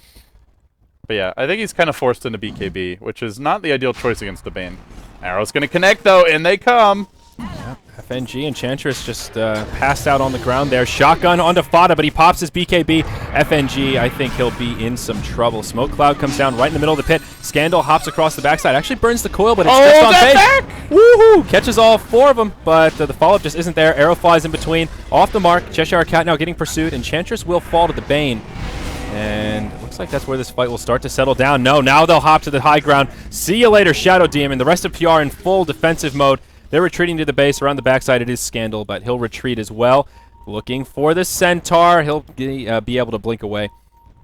[SPEAKER 2] But yeah, I think he's kind of forced into BKB, which is not the ideal choice against the Bane. Arrow's going to connect, though, and they come.
[SPEAKER 1] Yep. FNG Enchantress just passed out on the ground there. Shotgun onto Fada, but he pops his BKB. FNG, I think he'll be in some trouble. Smoke Cloud comes down right in the middle of the pit. Scandal hops across the backside. Actually burns the coil, but it's just on fade. Woohoo! Catches all 4 of them, but the follow-up just isn't there. Arrow flies in between. Off the mark. Cheshire Cat now getting pursued. Enchantress will fall to the Bane. And it looks like that's where this fight will start to settle down. No, now they'll hop to the high ground. See you later, Shadow Demon. The rest of PR in full defensive mode. They're retreating to the base. Around the backside, it is Scandal, but he'll retreat as well. Looking for the Centaur. He'll be able to blink away.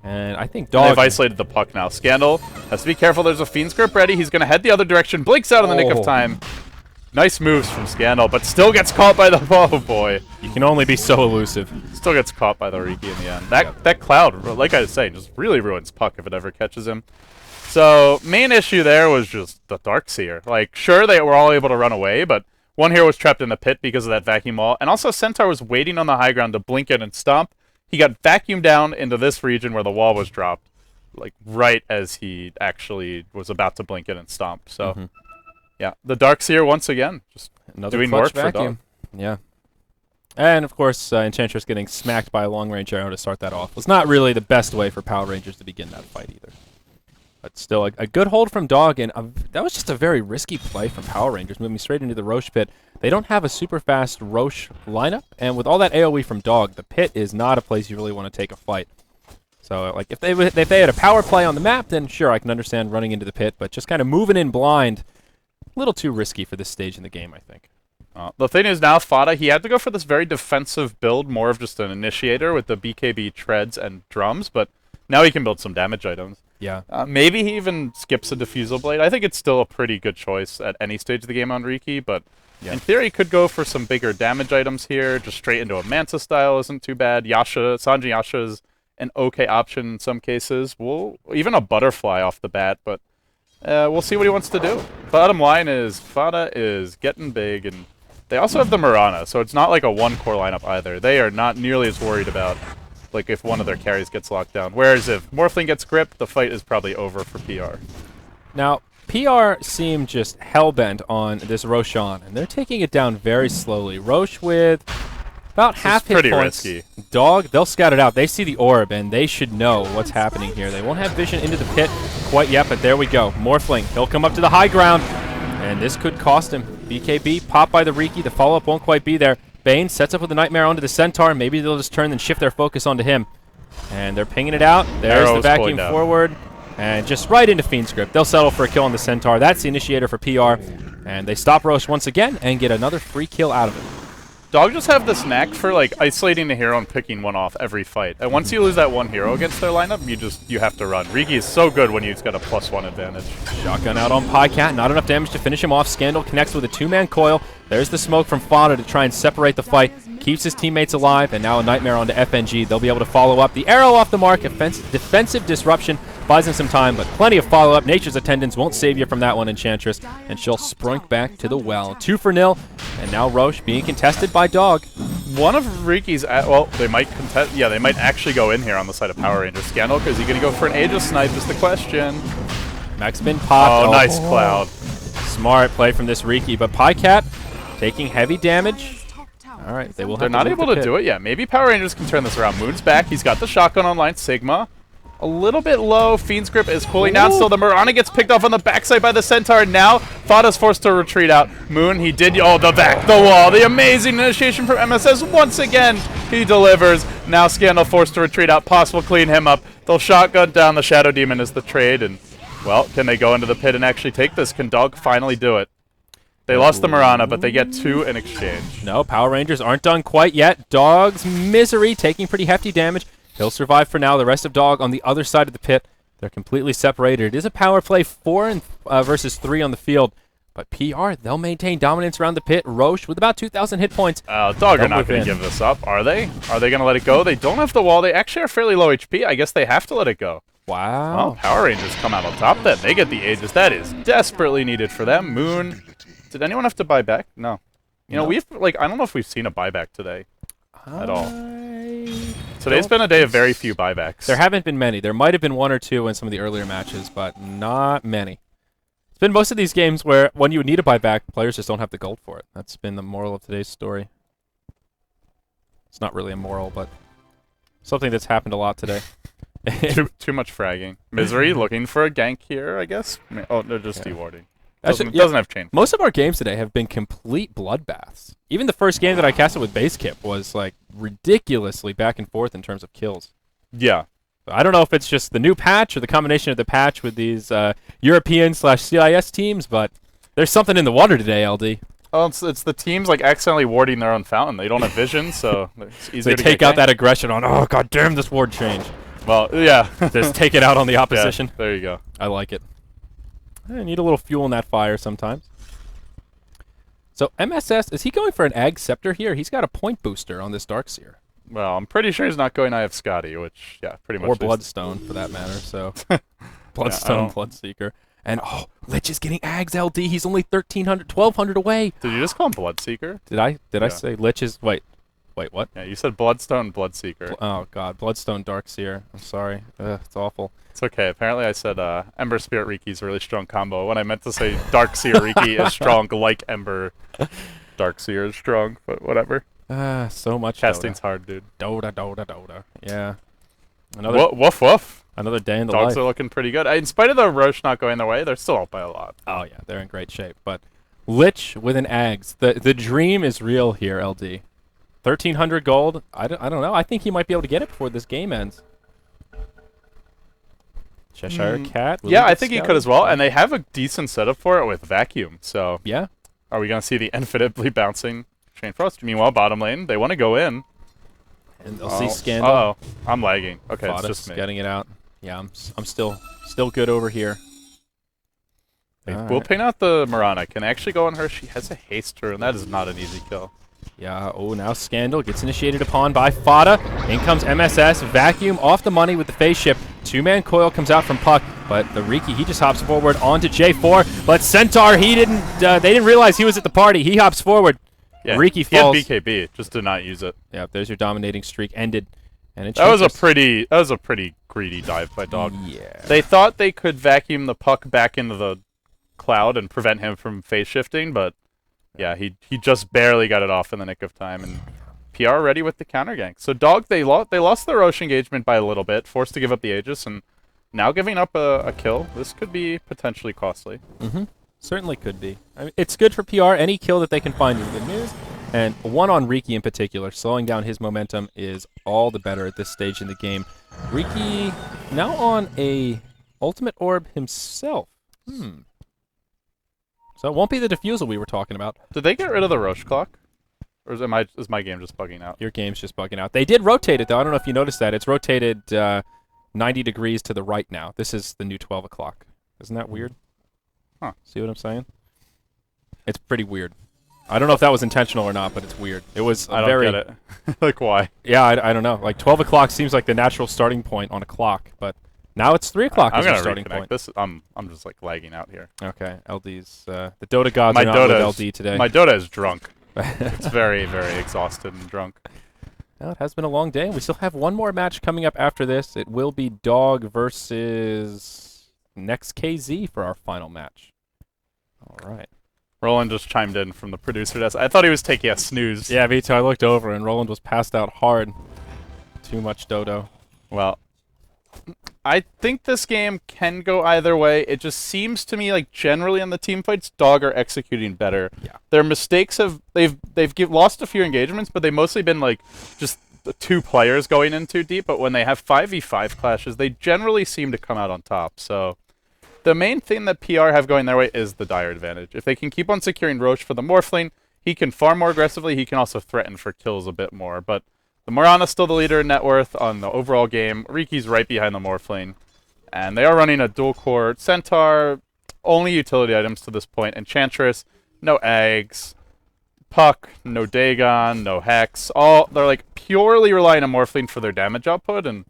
[SPEAKER 1] And I think Dog...
[SPEAKER 2] They've isolated the Puck now. Scandal has to be careful. There's a Fiend's Grip ready. He's going to head the other direction. Blinks out in the nick of time. Nice moves from Scandal, but still gets caught by the... Oh, boy.
[SPEAKER 1] You can only be so elusive.
[SPEAKER 2] Still gets caught by the Riki in the end. That Cloud, like I was saying, just really ruins Puck if it ever catches him. So, main issue there was just the Darkseer. Like, sure, they were all able to run away, but one hero was trapped in the pit because of that vacuum wall. And also, Centaur was waiting on the high ground to blink in and stomp. He got vacuumed down into this region where the wall was dropped, like, right as he actually was about to blink in and stomp. So... Yeah, the Darkseer once again, just
[SPEAKER 1] another
[SPEAKER 2] doing
[SPEAKER 1] clutch
[SPEAKER 2] work
[SPEAKER 1] vacuum. For Dog. Yeah. And, of course, Enchantress getting smacked by a long-range arrow to start that off. Was not really the best way for Power Rangers to begin that fight either. But still, a good hold from Dog, and that was just a very risky play from Power Rangers, moving straight into the Roche pit. They don't have a super fast Roche lineup, and with all that AoE from Dog, the pit is not a place you really want to take a fight. So, like, if they had a power play on the map, then sure, I can understand running into the pit, but just kind of moving in blind, a little too risky for this stage in the game, I think.
[SPEAKER 2] The thing is now, Fada, he had to go for this very defensive build, more of just an initiator with the BKB treads and drums, but now he can build some damage items.
[SPEAKER 1] Yeah.
[SPEAKER 2] Maybe he even skips a Diffusal Blade. I think it's still a pretty good choice at any stage of the game on Riki, but in theory, he could go for some bigger damage items here. Just straight into a Manta style isn't too bad. Sanji Yasha is an okay option in some cases. Even a Butterfly off the bat, but we'll see what he wants to do. Bottom line is, Fada is getting big, and they also have the Mirana, so it's not like a one-core lineup either. They are not nearly as worried about like if one of their carries gets locked down. Whereas if Morphling gets gripped, the fight is probably over for PR.
[SPEAKER 1] Now, PR seem just hell-bent on this Roshan, and they're taking it down very slowly. Roche with about half hit points.
[SPEAKER 2] Risky.
[SPEAKER 1] Dog, they'll scout it out. They see the orb, and they should know what's happening here. They won't have vision into the pit quite yet, but there we go. Morphling, he'll come up to the high ground, and this could cost him. BKB, popped by the Riki. The follow-up won't quite be there. Bane sets up with the Nightmare onto the Centaur. Maybe they'll just turn and shift their focus onto him. And they're pinging it out. There's the vacuum forward. And just right into Fiend's Grip. They'll settle for a kill on the Centaur. That's the initiator for PR. And they stop Roche once again and get another free kill out of it.
[SPEAKER 2] Dog just have this knack for like isolating the hero and picking one off every fight. And once you lose that one hero against their lineup, you have to run. Riki is so good when he's got a +1 advantage.
[SPEAKER 1] Shotgun out on Pycat. Not enough damage to finish him off. Scandal connects with a two-man coil. There's the smoke from Fada to try and separate the fight. Keeps his teammates alive, and now a Nightmare onto FNG. They'll be able to follow up. The arrow off the mark. Defensive disruption buys him some time, but plenty of follow-up. Nature's Attendants won't save you from that one, Enchantress, and she'll sprunk back to the well. 2-0, and now Roche being contested by Dog.
[SPEAKER 2] One of Riki's, well, they might contest. Yeah, they might actually go in here on the side of Power Rangers. Scandal, is he going to go for an Aegis Snipe is the question.
[SPEAKER 1] Max Spin popped.
[SPEAKER 2] Oh, nice Cloud.
[SPEAKER 1] Smart play from this Riki, but Pycat taking heavy damage. All right, they will.
[SPEAKER 2] They're not able to do it yet. Maybe Power Rangers can turn this around. Moon's back. He's got the shotgun online. Sigma. A little bit low. Fiend's Grip is cooling down. Still, the Mirana gets picked off on the backside by the Centaur. Now, Fada's forced to retreat out. Moon, he did. Oh, the wall. The amazing initiation from MSS. Once again, he delivers. Now, Scandal forced to retreat out. Possible clean him up. They'll shotgun down the Shadow Demon as the trade. And, well, can they go into the pit and actually take this? Can Dog finally do it? They lost the Mirana, but they get 2 in exchange.
[SPEAKER 1] No, Power Rangers aren't done quite yet. Dog's Misery taking pretty hefty damage. He'll survive for now. The rest of Dog on the other side of the pit. They're completely separated. It is a power play 4 versus 3 on the field. But PR, they'll maintain dominance around the pit. Roche with about 2,000 hit points.
[SPEAKER 2] Dog are not going to give this up, are they? Are they going to let it go? They don't have the wall. They actually are fairly low HP. I guess they have to let it go.
[SPEAKER 1] Wow.
[SPEAKER 2] Well, Power Rangers come out on top then. They get the Aegis. That is desperately needed for them. Moon. Did anyone have to buy back? No. You know, I don't know if we've seen a buyback today at all. Today's been a day of very few buybacks.
[SPEAKER 1] There haven't been many. There might have been 1 or 2 in some of the earlier matches, but not many. It's been most of these games where when you would need a buyback, players just don't have the gold for it. That's been the moral of today's story. It's not really a moral, but something that's happened a lot today.
[SPEAKER 2] too much fragging. Misery looking for a gank here, I guess. Oh, they're just dewarding.
[SPEAKER 1] Doesn't
[SPEAKER 2] have chain.
[SPEAKER 1] Most of our games today have been complete bloodbaths. Even the first game that I casted with Base Kip was like ridiculously back and forth in terms of kills.
[SPEAKER 2] Yeah.
[SPEAKER 1] I don't know if it's just the new patch or the combination of the patch with these European/CIS teams, but there's something in the water today, LD.
[SPEAKER 2] Oh, it's the teams like accidentally warding their own fountain. They don't have vision, so it's easier to
[SPEAKER 1] take out that aggression on, oh, god damn, this ward change.
[SPEAKER 2] Well, yeah.
[SPEAKER 1] Just take it out on the opposition.
[SPEAKER 2] Yeah, there you go.
[SPEAKER 1] I like it. I need a little fuel in that fire sometimes. So MSS, is he going for an Ag Scepter here? He's got a point booster on this Darkseer.
[SPEAKER 2] Well, I'm pretty sure he's not going I have Scotty, which, yeah, pretty much.
[SPEAKER 1] Or Bloodstone, for that matter, so. Bloodstone, Bloodseeker. And, oh, Lich is getting Ags, LD. He's only 1,300, 1,200 away.
[SPEAKER 2] Did you just call him Bloodseeker?
[SPEAKER 1] Did I say Lich is, wait, what?
[SPEAKER 2] Yeah, you said Bloodstone, Bloodseeker.
[SPEAKER 1] Oh, God, Bloodstone, Darkseer. I'm sorry. It's awful.
[SPEAKER 2] It's okay. Apparently I said Ember Spirit Riki is a really strong combo when I meant to say Darkseer Riki is strong like Ember. Darkseer is strong, but whatever.
[SPEAKER 1] So much
[SPEAKER 2] Casting's
[SPEAKER 1] Dota.
[SPEAKER 2] hard, dude.
[SPEAKER 1] Dota. Yeah. Another
[SPEAKER 2] Woof woof.
[SPEAKER 1] Another day in the
[SPEAKER 2] Dogs
[SPEAKER 1] life.
[SPEAKER 2] are looking pretty good. In spite of the Roche not going their way, they're still up by a lot.
[SPEAKER 1] Oh yeah, they're in great shape. But Lich with an Ags. The dream is real here, LD. 1,300 gold. I don't know. I think he might be able to get it before this game ends. Cheshire Cat.
[SPEAKER 2] Yeah, I think he could as well. And they have a decent setup for it with Vacuum. So
[SPEAKER 1] yeah.
[SPEAKER 2] Are we going to see the infinitely bouncing Chain Frost? Meanwhile, bottom lane, they want to go in.
[SPEAKER 1] And they'll see Scandal.
[SPEAKER 2] Oh, I'm lagging. Okay,
[SPEAKER 1] Fodus
[SPEAKER 2] it's just me.
[SPEAKER 1] getting it out. Yeah, I'm still good over here.
[SPEAKER 2] We'll ping out the Mirana. Can I actually go on her? She has a haster, and that is not an easy kill.
[SPEAKER 1] Yeah, oh, now Scandal gets initiated upon by Fada. In comes MSS. Vacuum off the money with the phase shift. Two-man coil comes out from Puck, but the Riki, he just hops forward onto J4. But Centaur, they didn't realize he was at the party. He hops forward.
[SPEAKER 2] Yeah,
[SPEAKER 1] Riki falls.
[SPEAKER 2] He had BKB, just did not use it.
[SPEAKER 1] Yeah, there's your dominating streak ended. And
[SPEAKER 2] that was a pretty greedy dive by Dog.
[SPEAKER 1] Yeah.
[SPEAKER 2] They thought they could vacuum the Puck back into the cloud and prevent him from phase shifting, but yeah, he just barely got it off in the nick of time, and PR ready with the counter gank. So Dog, they lost their Roche engagement by a little bit, forced to give up the Aegis, and now giving up a kill. This could be potentially costly.
[SPEAKER 1] Mm-hmm. Certainly could be. I mean, it's good for PR. Any kill that they can find is good news. And one on Riki in particular, slowing down his momentum is all the better at this stage in the game. Riki now on a ultimate orb himself. So it won't be the defusal we were talking about.
[SPEAKER 2] Did they get rid of the Roche clock? Or is my game just bugging out?
[SPEAKER 1] Your game's just bugging out. They did rotate it, though. I don't know if you noticed that. It's rotated 90 degrees to the right now. This is the new 12 o'clock. Isn't that weird?
[SPEAKER 2] Huh.
[SPEAKER 1] See what I'm saying? It's pretty weird. I don't know if that was intentional or not, but it's weird. It was
[SPEAKER 2] I don't get it. Like, why?
[SPEAKER 1] Yeah, I don't know. Like, 12 o'clock seems like the natural starting point on a clock, but now it's 3 o'clock as your starting point.
[SPEAKER 2] This, I'm just, like, lagging out here.
[SPEAKER 1] Okay, LD's... the Dota gods are not with LD today.
[SPEAKER 2] My Dota is drunk. It's very, very exhausted and drunk.
[SPEAKER 1] Well, it has been a long day. We still have one more match coming up after this. It will be Dog versus Next KZ for our final match. All right.
[SPEAKER 2] Roland just chimed in from the producer desk. I thought he was taking a snooze.
[SPEAKER 1] Yeah, me too. I looked over, and Roland was passed out hard. Too much dodo.
[SPEAKER 2] Well, I think this game can go either way. It just seems to me like generally in the team fights, Dog are executing better.
[SPEAKER 1] Yeah.
[SPEAKER 2] Their mistakes they've lost a few engagements, but they've mostly been like just the two players going in too deep. But when they have 5v5 clashes, they generally seem to come out on top. So the main thing that PR have going their way is the dire advantage. If they can keep on securing Roche for the Morph lane, he can farm more aggressively. He can also threaten for kills a bit more. But the Morana's still the leader in net worth on the overall game. Riki's right behind the Morph lane. And they are running a dual-core Centaur, only utility items to this point. Enchantress, no eggs. Puck, no Dagon, no Hex. They're like purely relying on Morph lane for their damage output. And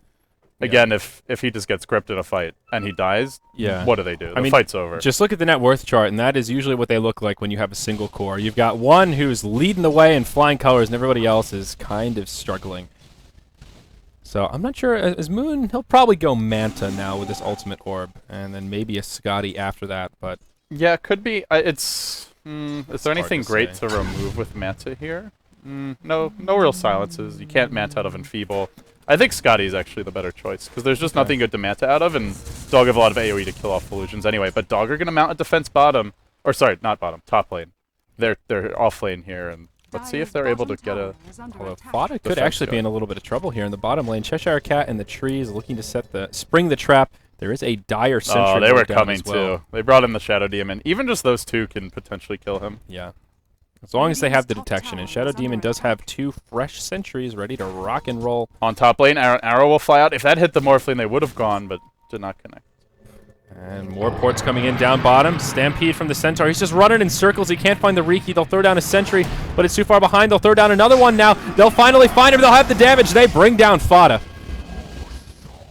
[SPEAKER 2] again, if he just gets gripped in a fight and he dies, what do they do? The fight's over.
[SPEAKER 1] Just look at the net worth chart, and that is usually what they look like when you have a single core. You've got one who's leading the way in flying colors, and everybody else is kind of struggling. So I'm not sure. As Moon, he'll probably go Manta now with this ultimate orb, and then maybe a Scotty after that. But
[SPEAKER 2] yeah, it could be. Is there anything great to remove with Manta here? No real silences. You can't Manta out of Enfeeble. I think Scotty is actually the better choice, because there's just nothing good to Manta out of, and Dog have a lot of AoE to kill off illusions anyway. But Dog are going to mount a defense bottom. Or sorry, not bottom, top lane. They're off lane here, and let's see if they're able to get a...
[SPEAKER 1] Although Fada could actually be in a little bit of trouble here in the bottom lane. Cheshire Cat in the trees looking to spring the trap. There is a dire sentry.
[SPEAKER 2] Oh, they were coming too. They brought in the Shadow Demon. Even just those two can potentially kill him.
[SPEAKER 1] Yeah. As long as they have the detection. And Shadow Demon does have 2 fresh sentries ready to rock and roll.
[SPEAKER 2] On top lane, Arrow will fly out. If that hit the Morph lane, they would have gone, but did not connect.
[SPEAKER 1] And more ports coming in down bottom. Stampede from the Centaur. He's just running in circles. He can't find the Riki. They'll throw down a sentry, but it's too far behind. They'll throw down another one now. They'll finally find him. They'll have the damage. They bring down Fada.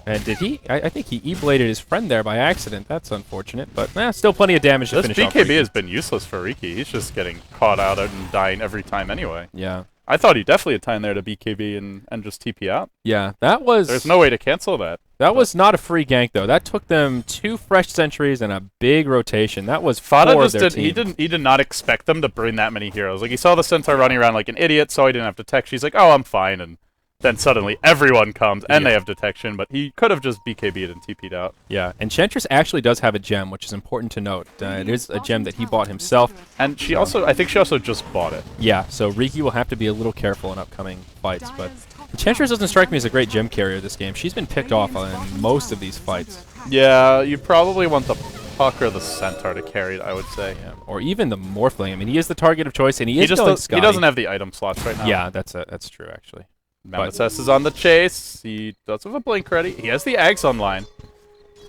[SPEAKER 1] And did he? I think he E-bladed his friend there by accident. That's unfortunate, but still plenty of damage to finish off
[SPEAKER 2] BKB
[SPEAKER 1] Riki.
[SPEAKER 2] has been useless for Riki. He's just getting caught out and dying every time anyway.
[SPEAKER 1] Yeah.
[SPEAKER 2] I thought he definitely had time there to BKB and just TP out.
[SPEAKER 1] Yeah, that was...
[SPEAKER 2] There's no way to cancel that.
[SPEAKER 1] That was not a free gank, though. That took them 2 fresh sentries and a big rotation. That was
[SPEAKER 2] Fada
[SPEAKER 1] for
[SPEAKER 2] just
[SPEAKER 1] their team.
[SPEAKER 2] He did not expect them to bring that many heroes. Like, he saw the Centaur running around like an idiot, so he didn't have to tech. She's like, oh, I'm fine, and then suddenly everyone comes, and
[SPEAKER 1] Yeah.
[SPEAKER 2] they have detection, but he could have just BKB'd and TP'd out.
[SPEAKER 1] Yeah, Enchantress actually does have a gem, which is important to note. It is a gem that he bought himself.
[SPEAKER 2] And she also, I think she also just bought it.
[SPEAKER 1] Yeah, so Riki will have to be a little careful in upcoming fights, but Enchantress doesn't strike me as a great gem carrier this game. She's been picked off in most of these fights.
[SPEAKER 2] Yeah, you probably want the Puck or the Centaur to carry it, I would say.
[SPEAKER 1] Yeah, or even the Morphling. I mean, he is the target of choice, and he is going Scotty.
[SPEAKER 2] He doesn't have the item slots right now.
[SPEAKER 1] Yeah, that's true, actually.
[SPEAKER 2] Nemesis is on the chase. He does have a blink ready. He has the Ags online.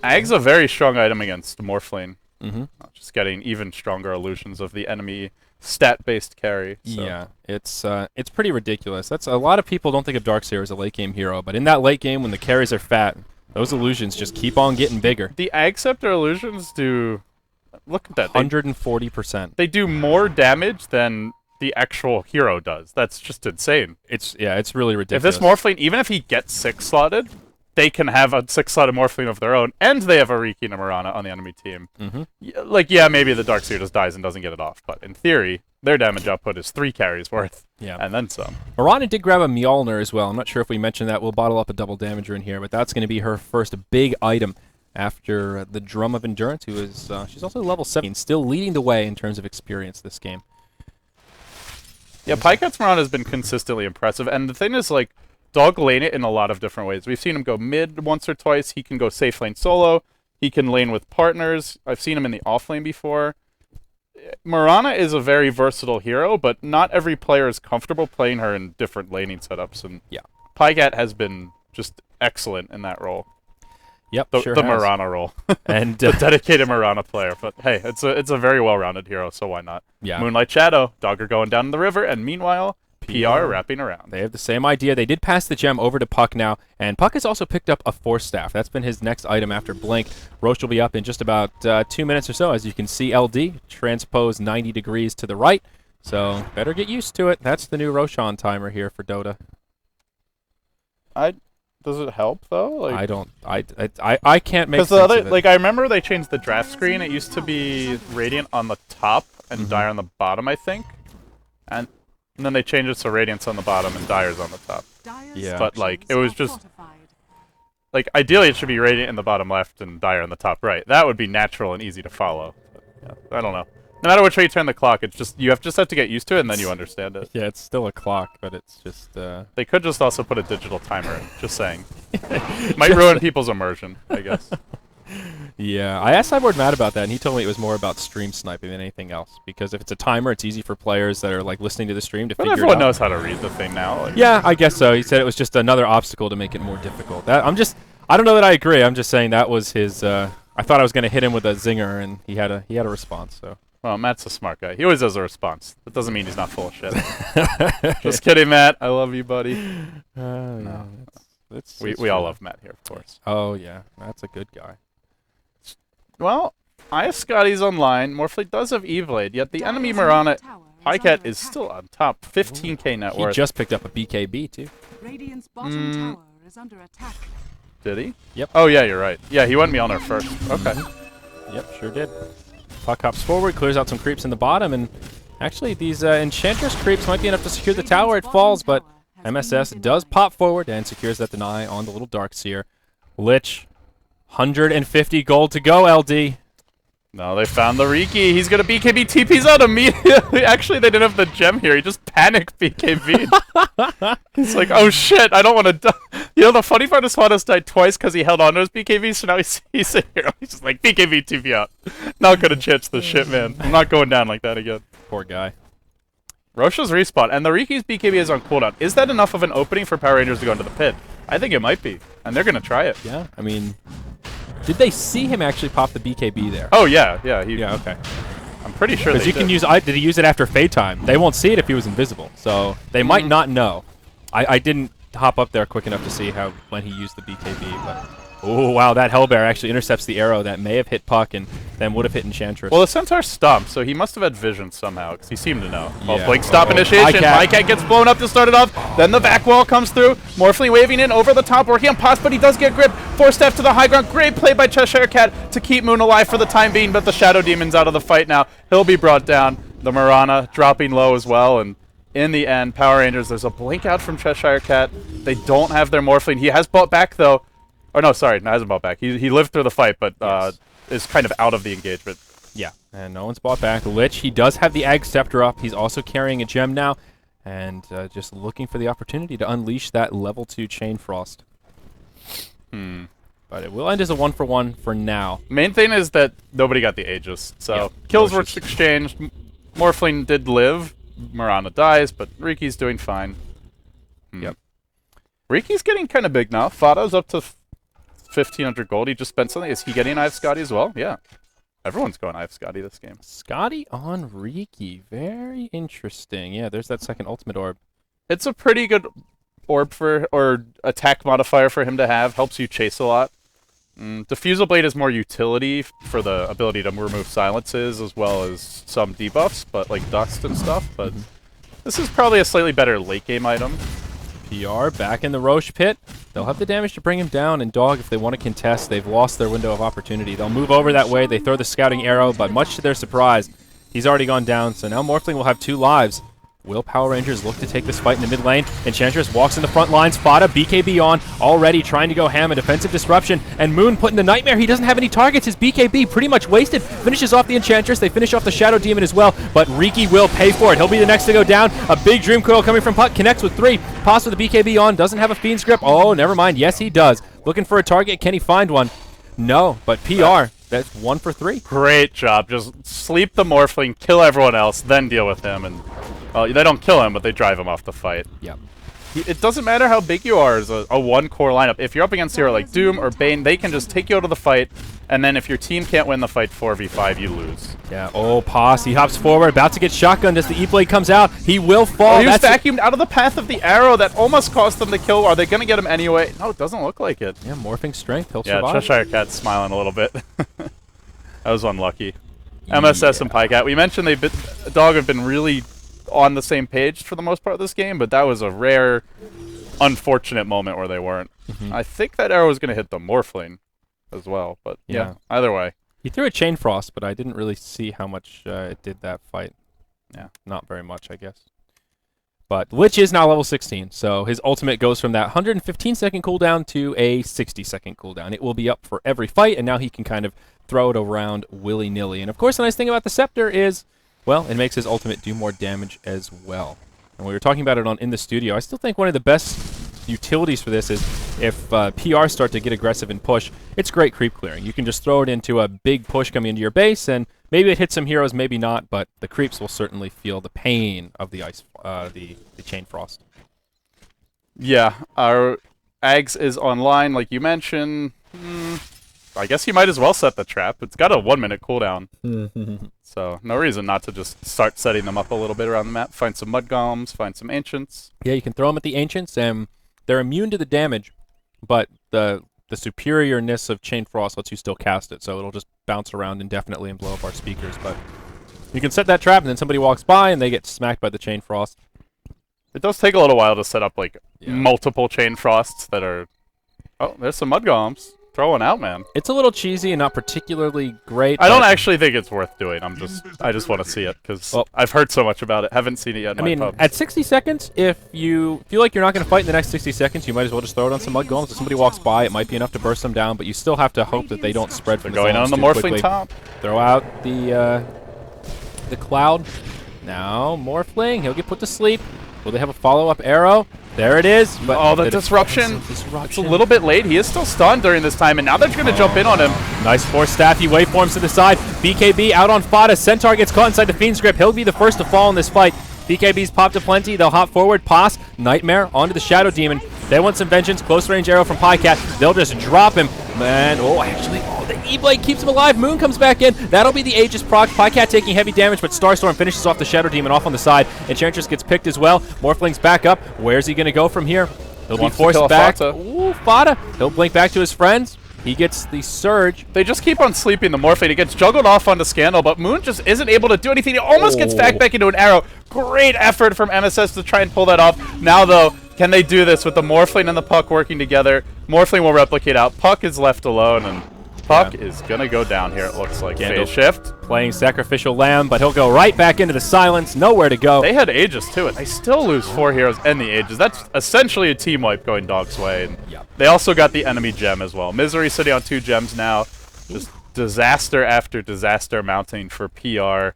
[SPEAKER 2] Ag's a very strong item against Morphling. Just getting even stronger illusions of the enemy stat-based carry. So.
[SPEAKER 1] Yeah, it's pretty ridiculous. That's a lot of people don't think of Darkseer as a late game hero, but in that late game when the carries are fat, those illusions just keep on getting bigger.
[SPEAKER 2] The Ag Scepter illusions do. Look at that.
[SPEAKER 1] 140%.
[SPEAKER 2] They do more damage than the actual hero does. That's just insane.
[SPEAKER 1] It's really ridiculous.
[SPEAKER 2] If this Morphling, even if he gets 6-slotted, they can have a 6-slotted Morphling of their own, and they have a Riki and a Mirana on the enemy team. Yeah, maybe the Darkseer just dies and doesn't get it off, but in theory, their damage output is 3 carries worth, and then some.
[SPEAKER 1] Mirana did grab a Mjolnir as well. I'm not sure if we mentioned that. We'll bottle up a double damager in here, but that's going to be her first big item after the Drum of Endurance, who is she's also level 17, still leading the way in terms of experience this game.
[SPEAKER 2] Yeah, Pykat's Mirana has been consistently impressive, and the thing is, like, Dog lane it in a lot of different ways. We've seen him go mid once or twice. He can go safe lane solo. He can lane with partners. I've seen him in the off lane before. Mirana is a very versatile hero, but not every player is comfortable playing her in different laning setups, and Pycat has been just excellent in that role.
[SPEAKER 1] Yep,
[SPEAKER 2] the
[SPEAKER 1] sure has.
[SPEAKER 2] Mirana role.
[SPEAKER 1] And
[SPEAKER 2] the dedicated Mirana player. But hey, it's a very well-rounded hero, so why not?
[SPEAKER 1] Yeah.
[SPEAKER 2] Moonlight Shadow, Dogger going down in the river, and meanwhile, PR wrapping around.
[SPEAKER 1] They have the same idea. They did pass the gem over to Puck now, and Puck has also picked up a Force Staff. That's been his next item after Blink. Roche will be up in just about 2 minutes or so. As you can see, LD transpose 90 degrees to the right, so better get used to it. That's the new Roshan timer here for Dota.
[SPEAKER 2] Does it help though? Like,
[SPEAKER 1] I can't make sense
[SPEAKER 2] the other,
[SPEAKER 1] of it.
[SPEAKER 2] like, I remember they changed the draft screen. It used to be Radiant on the top and Dire on the bottom, I think, and then they changed it to Radiant's on the bottom and Dire's on the top.
[SPEAKER 1] Yeah.
[SPEAKER 2] But like, it was just like, ideally it should be Radiant in the bottom left and Dire in the top right. That would be natural and easy to follow. But, yeah, I don't know. No matter which way you turn the clock, it's just you just have to get used to it, and then you understand it.
[SPEAKER 1] Yeah, it's still a clock, but it's just...
[SPEAKER 2] They could just also put a digital timer in, just saying. Might ruin people's immersion, I guess.
[SPEAKER 1] Yeah, I asked Cyborg Matt about that, and he told me it was more about stream sniping than anything else. Because if it's a timer, it's easy for players that are like listening to the stream to figure it out.
[SPEAKER 2] Everyone knows how to read the thing now. Like.
[SPEAKER 1] Yeah, I guess so. He said it was just another obstacle to make it more difficult. I don't know that I agree. I'm just saying that was his... I thought I was going to hit him with a zinger, and he had a response. So.
[SPEAKER 2] Well, Matt's a smart guy. He always has a response. That doesn't mean he's not full of shit. Just kidding, Matt. I love you, buddy.
[SPEAKER 1] No.
[SPEAKER 2] We all love Matt here, of course.
[SPEAKER 1] Oh, yeah. That's a good guy.
[SPEAKER 2] Well, I have Scotty's online. Morphling does have Evelade, yet the enemy Mirana Pycat is still on top. 15k net worth.
[SPEAKER 1] He just picked up a BKB, too.
[SPEAKER 3] Radiant's bottom tower is under attack.
[SPEAKER 2] Did he?
[SPEAKER 1] Yep.
[SPEAKER 2] Oh, yeah, you're right. Yeah, he went Mjolnir first. Okay.
[SPEAKER 1] Yep, sure did. Puck hops forward, clears out some creeps in the bottom, and actually these Enchantress creeps might be enough to secure the tower. It falls, but MSS does pop forward and secures that deny on the little Darkseer. Lich, 150 gold to go, LD.
[SPEAKER 2] No, they found the Riki. He's going to BKB TPs out immediately. Actually, they didn't have the gem here. He just panicked BKB. He's like, oh shit, I don't want to die. You know, the funny part is Swanus died twice because he held on to his BKB, so now he's a hero. He's just like, BKB TP out. Not going to chance the shit, man. I'm not going down like that again.
[SPEAKER 1] Poor guy.
[SPEAKER 2] Rosha's respawn, and the Riki's BKB is on cooldown. Is that enough of an opening for Power Rangers to go into the pit? I think it might be, and they're going to try it.
[SPEAKER 1] Yeah, I mean... Did they see him actually pop the BKB there?
[SPEAKER 2] Oh, yeah.
[SPEAKER 1] Yeah, okay.
[SPEAKER 2] I'm pretty sure
[SPEAKER 1] because you can use... Did he use it after fade time? They won't see it if he was invisible, so they might not know. I didn't hop up there quick enough to see when he used the BKB, but... Oh, wow, that Hellbear actually intercepts the arrow that may have hit Puck and then would have hit Enchantress.
[SPEAKER 2] Well, the Centaur stomped, so he must have had vision somehow, because he seemed to know.
[SPEAKER 1] Yeah.
[SPEAKER 2] Well, Blink stop initiation. Pycat gets blown up to start it off. Then the back wall comes through. Morphling waving in over the top, working on Pots, but he does get grip. Force step to the high ground. Great play by Cheshire Cat to keep Moon alive for the time being, but the Shadow Demon's out of the fight now. He'll be brought down. The Mirana dropping low as well, and in the end, Power Rangers, there's a blink out from Cheshire Cat. They don't have their Morphling. He has bought back, though. Or no, sorry, hasn't bought back. He lived through the fight, but
[SPEAKER 1] Yes.
[SPEAKER 2] is kind of out of the engagement.
[SPEAKER 1] Yeah, and no one's bought back. Lich, he does have the Ag Scepter up. He's also carrying a gem now, and just looking for the opportunity to unleash that level 2 Chain Frost. But it will end as a 1-for-1 for now.
[SPEAKER 2] Main thing is that nobody got the Aegis. So
[SPEAKER 1] Yeah,
[SPEAKER 2] kills
[SPEAKER 1] no
[SPEAKER 2] were
[SPEAKER 1] issues.
[SPEAKER 2] exchanged. Morphling did live. Marana dies, but Riki's doing fine.
[SPEAKER 1] Yep.
[SPEAKER 2] Riki's getting kind of big now. Fato's up to 1,500 gold. He just spent something. Is he getting Ive Scotty as well? Yeah. Everyone's going Ive Scotty this game.
[SPEAKER 1] Scotty on Riki. Very interesting. Yeah, there's that second ultimate orb.
[SPEAKER 2] It's a pretty good orb or attack modifier for him to have. Helps you chase a lot. Diffusal Blade is more utility for the ability to remove silences as well as some debuffs, but like dust and stuff. But this is probably a slightly better late game item.
[SPEAKER 1] PR back in the Roche pit. They'll have the damage to bring him down, and Dog, if they want to contest, they've lost their window of opportunity. They'll move over that way. They throw the scouting arrow, but much to their surprise, he's already gone down, so now Morphling will have 2 lives. Will Power Rangers look to take this fight in the mid lane? Enchantress walks in the front lines. Fada, BKB on, already trying to go ham, a defensive disruption. And Moon put in the Nightmare. He doesn't have any targets. His BKB pretty much wasted. Finishes off the Enchantress. They finish off the Shadow Demon as well. But Riki will pay for it. He'll be the next to go down. A big Dream Coil coming from Puck. Connects with 3. Pass with the BKB on. Doesn't have a Fiend's Grip. Oh, never mind. Yes, he does. Looking for a target. Can he find one? No, but PR. That's 1 for 3.
[SPEAKER 2] Great job. Just sleep the Morphling, kill everyone else, then deal with him. And they don't kill him, but they drive him off the fight.
[SPEAKER 1] Yep.
[SPEAKER 2] It doesn't matter how big you are as a 1-core lineup. If you're up against a hero like Doom or Bane, they can just take you out of the fight, and then if your team can't win the fight 4v5, you lose.
[SPEAKER 1] Yeah. Oh, Pos. He hops forward, about to get shotgunned as the E-Blade comes out. He will fall.
[SPEAKER 2] He was
[SPEAKER 1] That's
[SPEAKER 2] vacuumed out of the path of the arrow that almost cost them the kill. Are they going to get him anyway? No, it doesn't look like it.
[SPEAKER 1] Yeah, morphing strength. He'll
[SPEAKER 2] Yeah,
[SPEAKER 1] survive.
[SPEAKER 2] Cheshire Cat's smiling a little bit. That was unlucky. MSS and Pycat. We mentioned Dog have been really on the same page for the most part of this game, but that was a rare, unfortunate moment where they weren't. I think that arrow was going to hit the Morphling as well, but yeah, either way.
[SPEAKER 1] He threw a Chain Frost, but I didn't really see how much it did that fight.
[SPEAKER 2] Yeah.
[SPEAKER 1] Not very much, I guess. But Lich is now level 16, so his ultimate goes from that 115-second cooldown to a 60-second cooldown. It will be up for every fight, and now he can kind of throw it around willy-nilly. And of course, the nice thing about the Scepter is, well, it makes his ultimate do more damage as well. And we were talking about it in the studio. I still think one of the best utilities for this is if PR start to get aggressive and push, it's great creep clearing. You can just throw it into a big push coming into your base, and maybe it hits some heroes, maybe not, but the creeps will certainly feel the pain of the ice, the Chain Frost.
[SPEAKER 2] Yeah, our Ags is online, like you mentioned. I guess you might as well set the trap. It's got a 1-minute cooldown. So no reason not to just start setting them up a little bit around the map. Find some mud golems, find some ancients.
[SPEAKER 1] Yeah, you can throw them at the Ancients, and they're immune to the damage, but the superiorness of Chain Frost lets you still cast it, so it'll just bounce around indefinitely and blow up our speakers. But you can set that trap, and then somebody walks by, and they get smacked by the Chain Frost.
[SPEAKER 2] It does take a little while to set up like multiple Chain Frosts that are... Oh, there's some mud golems. Throw one out, man.
[SPEAKER 1] It's a little cheesy and not particularly great.
[SPEAKER 2] I don't actually think it's worth doing. I just want to see it because
[SPEAKER 1] Well,
[SPEAKER 2] I've heard so much about it. Haven't seen it yet in
[SPEAKER 1] I
[SPEAKER 2] my
[SPEAKER 1] mean,
[SPEAKER 2] pubs.
[SPEAKER 1] at 60 seconds, if you feel like you're not going to fight in the next 60 seconds, you might as well just throw it on some mud golems. If somebody walks by, it might be enough to burst them down, but you still have to hope that they don't spread from
[SPEAKER 2] They're going on the
[SPEAKER 1] zones too
[SPEAKER 2] Morphling
[SPEAKER 1] quickly.
[SPEAKER 2] top.
[SPEAKER 1] Throw out the cloud. Now, Morphling, he'll get put to sleep. Will they have a follow-up arrow? There it is. But
[SPEAKER 2] Oh, the disruption.
[SPEAKER 1] Disruption.
[SPEAKER 2] It's a little bit late. He is still stunned during this time, and now they're going to jump in on him.
[SPEAKER 1] Nice force staff. He waveforms to the side. BKB out on Fada. Centaur gets caught inside the Fiend's Grip. He'll be the first to fall in this fight. BKB's popped aplenty. They'll hop forward. Pass. Nightmare onto the Shadow Demon. They want some vengeance. Close range arrow from Pycat. They'll just drop him. Man, the E-Blade keeps him alive. Moon comes back in. That'll be the Aegis proc. Pycat taking heavy damage, but Starstorm finishes off the Shadow Demon off on the side. Enchantress gets picked as well. Morphling's back up. Where's he going to go from here? He'll be
[SPEAKER 2] Wants to
[SPEAKER 1] forced
[SPEAKER 2] kill
[SPEAKER 1] back.
[SPEAKER 2] Fata.
[SPEAKER 1] Ooh, Fada. He'll blink back to his friends. He gets the Surge.
[SPEAKER 2] They just keep on sleeping the Morphling. He gets juggled off onto Scandal, but Moon just isn't able to do anything. He almost gets back into an arrow. Great effort from MSS to try and pull that off. Now, though, can they do this with the Morphling and the Puck working together? Morphling will replicate out. Puck is left alone, and Puck is gonna go down here, it looks like.
[SPEAKER 1] Gandalf
[SPEAKER 2] Phase shift.
[SPEAKER 1] playing Sacrificial Lamb, but he'll go right back into the silence. Nowhere to go.
[SPEAKER 2] They had Aegis too, and they still lose 4 heroes and the Aegis. That's essentially a team wipe going Dog's way. And
[SPEAKER 1] Yep.
[SPEAKER 2] they also got the enemy gem as well. Misery sitting on 2 gems now. Just disaster after disaster mounting for PR.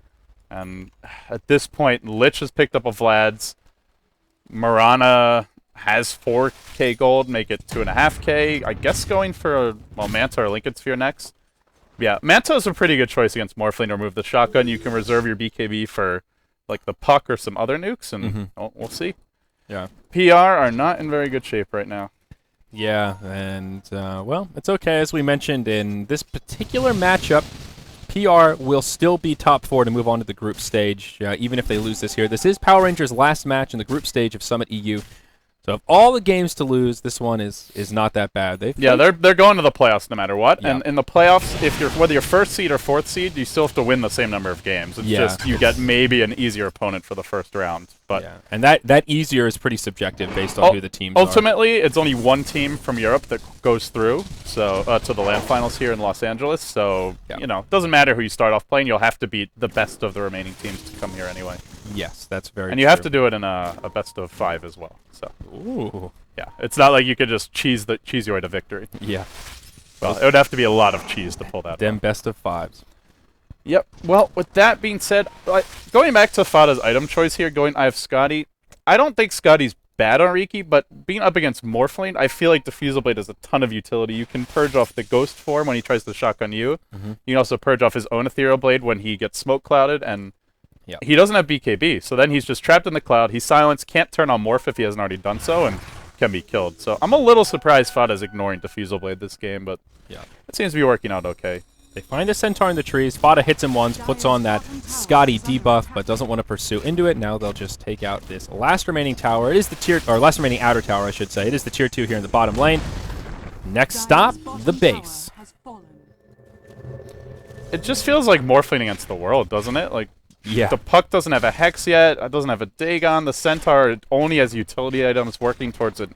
[SPEAKER 2] And at this point, Lich has picked up a Vlad's. Marana has 4k gold, make it 2.5k. I guess going for, well, Manta or Lincoln Sphere next. Yeah, Manta is a pretty good choice against Morphling to remove the shotgun. You can reserve your BKB for, like, the Puck or some other nukes, and we'll see.
[SPEAKER 1] Yeah.
[SPEAKER 2] PR are not in very good shape right now.
[SPEAKER 1] Yeah, and, well, it's okay. As we mentioned, in this particular matchup, PR will still be top 4 to move on to the group stage, even if they lose this here. This is Power Rangers' last match in the group stage of Summit EU. So of all the games to lose, this one is not that bad.
[SPEAKER 2] They're going to the playoffs no matter what.
[SPEAKER 1] Yeah.
[SPEAKER 2] And in the playoffs, if you're whether you're 1st seed or 4th seed, you still have to win the same number of games. It's just you get maybe an easier opponent for the first round. But
[SPEAKER 1] yeah. And that easier is pretty subjective based on who the teams
[SPEAKER 2] ultimately, it's only one team from Europe that goes through, so to the LAN finals here in Los Angeles. So you know, it doesn't matter who you start off playing. You'll have to beat the best of the remaining teams to come here anyway.
[SPEAKER 1] Yes, that's very.
[SPEAKER 2] And you have to do it in a best of 5 as well. So
[SPEAKER 1] Ooh.
[SPEAKER 2] yeah, it's not like you could just cheese your way to victory.
[SPEAKER 1] Yeah.
[SPEAKER 2] Well, it would have to be a lot of cheese to pull that.
[SPEAKER 1] Them
[SPEAKER 2] off.
[SPEAKER 1] best of 5s.
[SPEAKER 2] Yep. Well, with that being said, going back to Fada's item choice here, I have Scotty. I don't think Scotty's bad on Riki, but being up against Morphling, I feel like Diffusal Blade has a ton of utility. You can purge off the Ghost form when he tries to shotgun you. You can also purge off his own Ethereal Blade when he gets smoke clouded, and he doesn't have BKB, so then he's just trapped in the cloud. He's silenced, can't turn on Morph if he hasn't already done so, and can be killed. So I'm a little surprised Fada's ignoring Diffusal Blade this game, but it seems to be working out okay.
[SPEAKER 1] They find a Centaur in the trees. Fada hits him once, puts on that Scotty debuff, but doesn't want to pursue into it. Now they'll just take out this last remaining tower. It is the last remaining outer tower, I should say. It is the tier 2 here in the bottom lane. Next stop, the base.
[SPEAKER 2] It just feels like Morphling against the world, doesn't it? Like,
[SPEAKER 1] yeah.
[SPEAKER 2] The Puck doesn't have a Hex yet. It doesn't have a Dagon. The Centaur only has utility items working towards a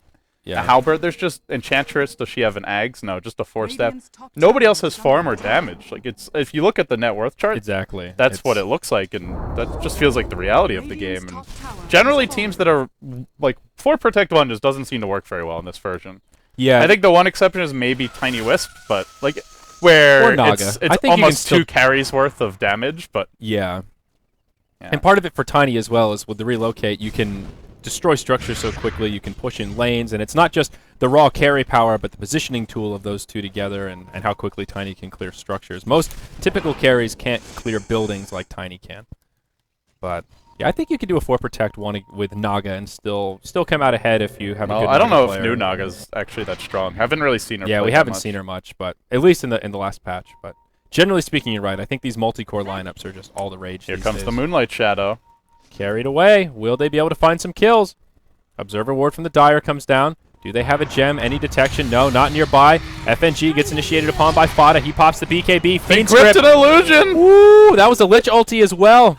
[SPEAKER 2] Halberd. There's just Enchantress. Does she have an Ags? No, just a 4-step. Nobody else has farm or damage. Like, it's if you look at the net worth chart,
[SPEAKER 1] exactly,
[SPEAKER 2] that's what it looks like, and that just feels like the reality of the game. And generally, teams that are like 4 Protect 1 just doesn't seem to work very well in this version.
[SPEAKER 1] Yeah,
[SPEAKER 2] I think the one exception is maybe Tiny Wisp, but like where it's almost 2 carries worth of damage. But
[SPEAKER 1] yeah. And part of it for Tiny as well is with the relocate, you can destroy structures so quickly, you can push in lanes, and it's not just the raw carry power, but the positioning tool of those two together and how quickly Tiny can clear structures. Most typical carries can't clear buildings like Tiny can. But yeah, I think you could do a 4 Protect 1 with Naga and still come out ahead if you have a good
[SPEAKER 2] I don't know
[SPEAKER 1] player.
[SPEAKER 2] if new Naga's actually that strong. Haven't really seen her
[SPEAKER 1] Yeah,
[SPEAKER 2] play
[SPEAKER 1] we
[SPEAKER 2] that
[SPEAKER 1] haven't
[SPEAKER 2] much.
[SPEAKER 1] seen her much, but at least in the last patch. But generally speaking, you're right. I think these multi-core lineups are just all the rage.
[SPEAKER 2] Here
[SPEAKER 1] these
[SPEAKER 2] comes
[SPEAKER 1] days.
[SPEAKER 2] the Moonlight Shadow.
[SPEAKER 1] Carried away. Will they be able to find some kills? Observer Ward from the Dire comes down. Do they have a gem? Any detection? No, not nearby. FNG gets initiated upon by Fada. He pops the BKB. Fiend Script.
[SPEAKER 2] Encrypted Illusion!
[SPEAKER 1] Woo! That was a Lich ulti as well.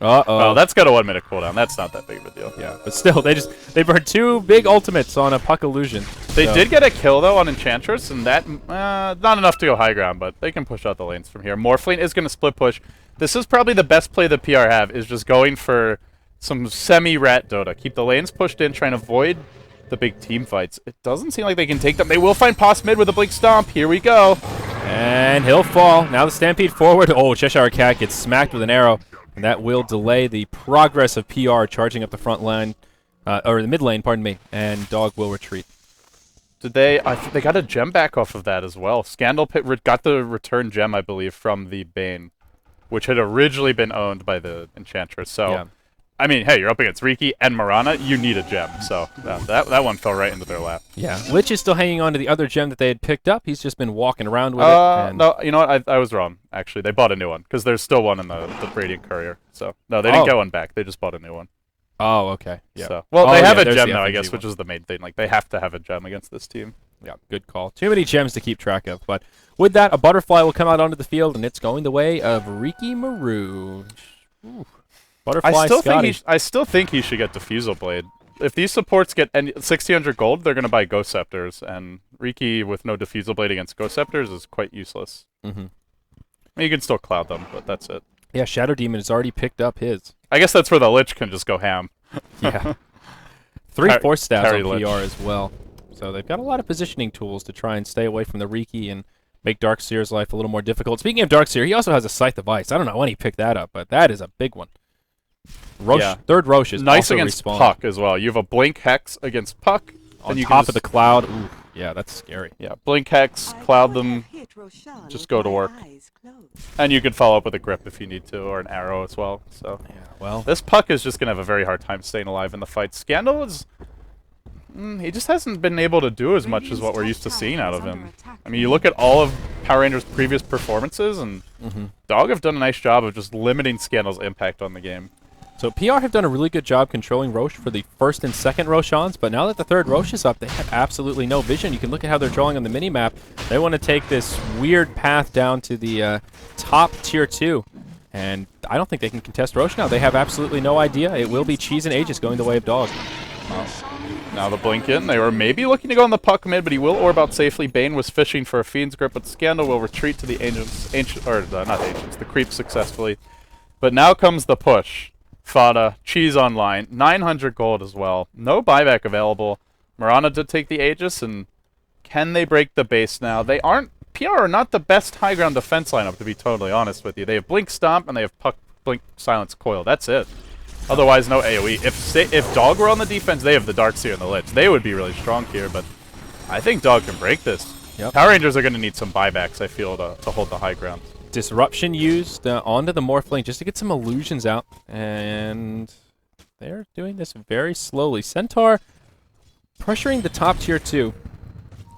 [SPEAKER 1] Uh-oh.
[SPEAKER 2] Oh, that's got a 1-minute cooldown. That's not that big of a deal.
[SPEAKER 1] Yeah, but still, they burned 2 big ultimates on a Puck Illusion.
[SPEAKER 2] They did get a kill, though, on Enchantress, and that, not enough to go high ground, but they can push out the lanes from here. Morphling is going to split push. This is probably the best play the PR have, is just going for some semi-rat Dota. Keep the lanes pushed in, trying to avoid the big team fights. It doesn't seem like they can take them. They will find Pos mid with a Blink Stomp. Here we go.
[SPEAKER 1] And he'll fall. Now the Stampede forward. Oh, Cheshire Cat gets smacked with an arrow. And that will delay the progress of PR charging up the front line, or the mid lane, pardon me, and Dog will retreat.
[SPEAKER 2] Did they? They got a gem back off of that as well. Scandal Pit got the return gem, I believe, from the Bane, which had originally been owned by the Enchantress. So, I mean, hey, you're up against Riki and Marana. You need a gem. So that one fell right into their lap. Yeah.
[SPEAKER 1] Lich is still hanging on to the other gem that they had picked up. He's just been walking around with it. And
[SPEAKER 2] no, you know what? I was wrong, actually. They bought a new one, because there's still one in the Radiant Courier. So, no, they didn't get one back. They just bought a new one.
[SPEAKER 1] Oh, okay. Yeah.
[SPEAKER 2] So, well, they have a gem
[SPEAKER 1] the
[SPEAKER 2] now, I
[SPEAKER 1] FNG
[SPEAKER 2] guess,
[SPEAKER 1] one.
[SPEAKER 2] which is the main thing. Like, they have to have a gem against this team.
[SPEAKER 1] Yeah, good call. Too many gems to keep track of. But with that, a butterfly will come out onto the field, and it's going the way of Riki Maru. Ooh. Butterfly
[SPEAKER 2] I still think he should get Diffusal Blade. if these supports get 1600 gold, they're going to buy Ghost Scepters, and Riki with no Diffusal Blade against Ghost Scepters is quite useless.
[SPEAKER 1] Mm-hmm.
[SPEAKER 2] I mean, you can still cloud them, but that's it.
[SPEAKER 1] Yeah, Shadow Demon has already picked up his.
[SPEAKER 2] I guess that's where the Lich can just go ham.
[SPEAKER 1] Yeah. 3 Force Staffs on
[SPEAKER 2] Lich.
[SPEAKER 1] PR as well. So they've got a lot of positioning tools to try and stay away from the Riki and make Darkseer's life a little more difficult. Speaking of Darkseer, he also has a Scythe of Ice. I don't know when he picked that up, but that is a big one. Rosh,
[SPEAKER 2] Yeah.
[SPEAKER 1] Third Rosh is
[SPEAKER 2] Nice
[SPEAKER 1] also
[SPEAKER 2] against
[SPEAKER 1] respawned.
[SPEAKER 2] Puck as well. You have a Blink Hex against Puck.
[SPEAKER 1] On
[SPEAKER 2] and you
[SPEAKER 1] top
[SPEAKER 2] can
[SPEAKER 1] of the cloud. Ooh, yeah, that's scary.
[SPEAKER 2] Yeah, Blink Hex, cloud them, just go to work. And you can follow up with a grip if you need to, or an arrow as well. So
[SPEAKER 1] Yeah, well,
[SPEAKER 2] this Puck is just going to have a very hard time staying alive in the fight. Scandal is... he just hasn't been able to do as much as what we're used to seeing out of him. I mean, you look at all of Power Rangers' previous performances, and Dog have done a nice job of just limiting Scandal's impact on the game.
[SPEAKER 1] so PR have done a really good job controlling Rosh for the first and second Roshans, but now that the third Rosh is up, they have absolutely no vision. You can look at how they're drawing on the mini-map. They want to take this weird path down to the top tier 2, and I don't think they can contest Rosh now. They have absolutely no idea. It will be Cheese and Aegis going the way of Dog.
[SPEAKER 2] Now the blink in. They were maybe looking to go on the Puck mid, but he will orb out safely. Bane was fishing for a Fiend's Grip, but Scandal will retreat to the the creeps successfully. But now comes the push. Fada, Cheese online, 900 gold as well. No buyback available. Marana did take the Aegis, and can they break the base now? They aren't... PR are not the best high ground defense lineup, to be totally honest with you. They have Blink Stomp, and they have Puck, Blink, Silence, Coil. That's it. Otherwise, no AoE. If Dog were on the defense, they have the Darkseer and the Lich. They would be really strong here, but I think Dog can break this.
[SPEAKER 1] Yep.
[SPEAKER 2] Power Rangers are going to need some buybacks, I feel, to hold the high ground.
[SPEAKER 1] Disruption used onto the Morphling just to get some illusions out, and they're doing this very slowly. Centaur pressuring the top tier 2,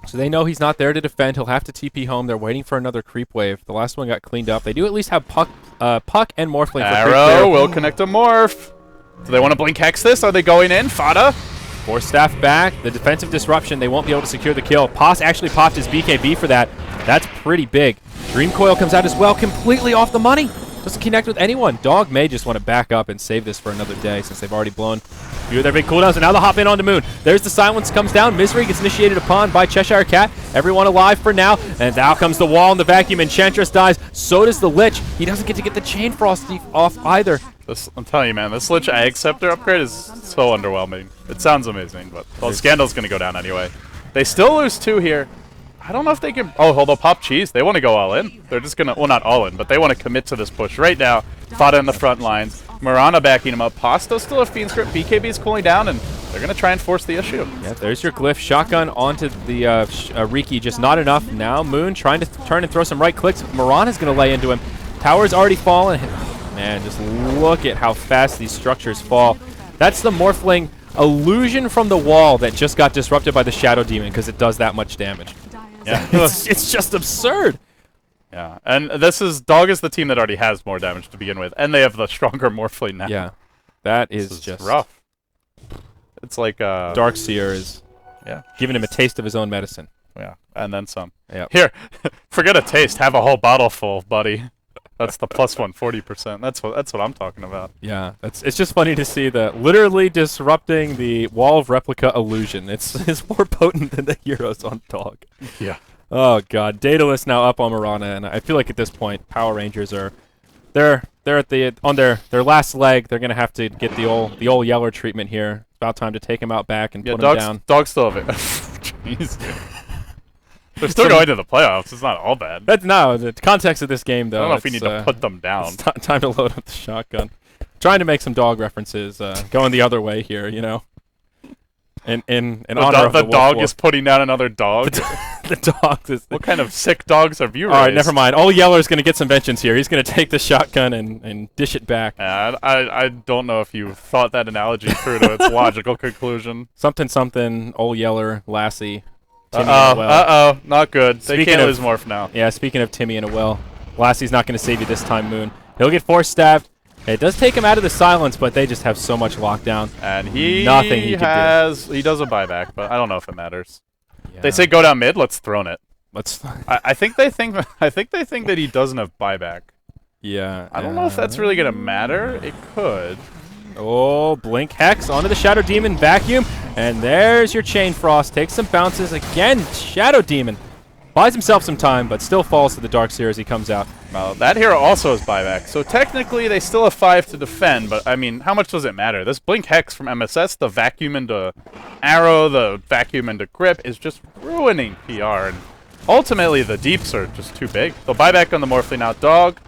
[SPEAKER 1] so they know he's not there to defend. He'll have to TP home. They're waiting for another creep wave. The last one got cleaned up. They do at least have Puck and Morphling for creep
[SPEAKER 2] Arrow
[SPEAKER 1] clear.
[SPEAKER 2] will connect a Morph. Do they want to Blink Hex this? Are they going in? Fada?
[SPEAKER 1] Force Staff back. The defensive disruption, they won't be able to secure the kill. Poss actually popped his BKB for that. That's pretty big. Dream Coil comes out as well, completely off the money. Doesn't connect with anyone. Dog may just want to back up and save this for another day since they've already blown a few of their big cooldowns, and now they'll hop in onto Moon. There's the silence comes down. Misery gets initiated upon by Cheshire Cat. Everyone alive for now, and now comes the wall and the vacuum. Enchantress dies. So does the Lich. He doesn't get to get the Chain Frost off either.
[SPEAKER 2] I'm telling you, man, this Lich Ag Scepter upgrade is so underwhelming. It sounds amazing, but well, Scandal's going to go down anyway. They still lose 2 here. I don't know if they can... Oh, they'll pop Cheese. They want to go all in. They're just going to... Well, not all in, but they want to commit to this push right now. Fada in the front lines. Marana backing him up. Pasta still a Fiend's Grip. BKB's cooling down, and they're going to try and force the issue.
[SPEAKER 1] Yeah, there's your glyph. Shotgun onto the Riki. Just not enough. Now Moon trying to turn and throw some right clicks. Marana's going to lay into him. Tower's already fallen. Man, just look at how fast these structures fall. That's the Morphling illusion from the wall that just got disrupted by the Shadow Demon because it does that much damage.
[SPEAKER 2] Yeah.
[SPEAKER 1] it's just absurd.
[SPEAKER 2] Yeah, and this is... Dog is the team that already has more damage to begin with, and they have the stronger Morphling now.
[SPEAKER 1] Yeah, that
[SPEAKER 2] This
[SPEAKER 1] is just
[SPEAKER 2] rough. It's like...
[SPEAKER 1] Darkseer is giving him a taste of his own medicine.
[SPEAKER 2] Yeah, and then some.
[SPEAKER 1] Yep.
[SPEAKER 2] Here, forget a taste. Have a whole bottle full, buddy. That's the plus 140%. That's what I'm talking about.
[SPEAKER 1] Yeah, it's just funny to see the literally disrupting the wall of replica illusion. It's more potent than the heroes on Dog.
[SPEAKER 2] Yeah.
[SPEAKER 1] Oh god, Daedalus now up on Marana, and I feel like at this point Power Rangers are they're at on their last leg. They're gonna have to get the old Yeller treatment here. It's about time to take him out back and put him down.
[SPEAKER 2] Dog's still of it. Jeez. They're still going to the playoffs. It's not all bad.
[SPEAKER 1] The context of this game, though.
[SPEAKER 2] I don't know if we need to put them down.
[SPEAKER 1] It's time to load up the shotgun. Trying to make some Dog references, going the other way here, you know. In honor of the
[SPEAKER 2] dog
[SPEAKER 1] Wolf
[SPEAKER 2] is putting down another dog.
[SPEAKER 1] the dog is.
[SPEAKER 2] What kind of sick dogs have you raised?
[SPEAKER 1] All right, never mind. Old Yeller's going to get some vengeance here. He's going to take the shotgun and dish it back.
[SPEAKER 2] I don't know if you thought that analogy through to its logical conclusion.
[SPEAKER 1] Something. Old Yeller, Lassie. Timmy in a well.
[SPEAKER 2] Uh-oh. Not good. They
[SPEAKER 1] Speaking
[SPEAKER 2] can't
[SPEAKER 1] of-
[SPEAKER 2] lose Morph now.
[SPEAKER 1] Yeah, speaking of Timmy in a well, Lassie's not going to save you this time, Moon. He'll get force stabbed. It does take him out of the silence, but they just have so much lockdown.
[SPEAKER 2] And he
[SPEAKER 1] Nothing he can do.
[SPEAKER 2] He does a buyback, but I don't know if it matters.
[SPEAKER 1] Yeah.
[SPEAKER 2] They say go down mid, let's throne it.
[SPEAKER 1] Let's.
[SPEAKER 2] I think they think that he doesn't have buyback.
[SPEAKER 1] Yeah.
[SPEAKER 2] I don't know if that's really gonna matter. It could.
[SPEAKER 1] Oh, Blink Hex onto the Shadow Demon vacuum. And there's your Chain Frost. Takes some bounces. Again, Shadow Demon buys himself some time, but still falls to the Darkseer as he comes out.
[SPEAKER 2] Well, that hero also has buyback, so technically they still have 5 to defend, but I mean, how much does it matter? This Blink Hex from MSS, the vacuum into Arrow, the vacuum into Grip, is just ruining PR, and ultimately the deeps are just too big. They'll buy back on the Morphling out Dog.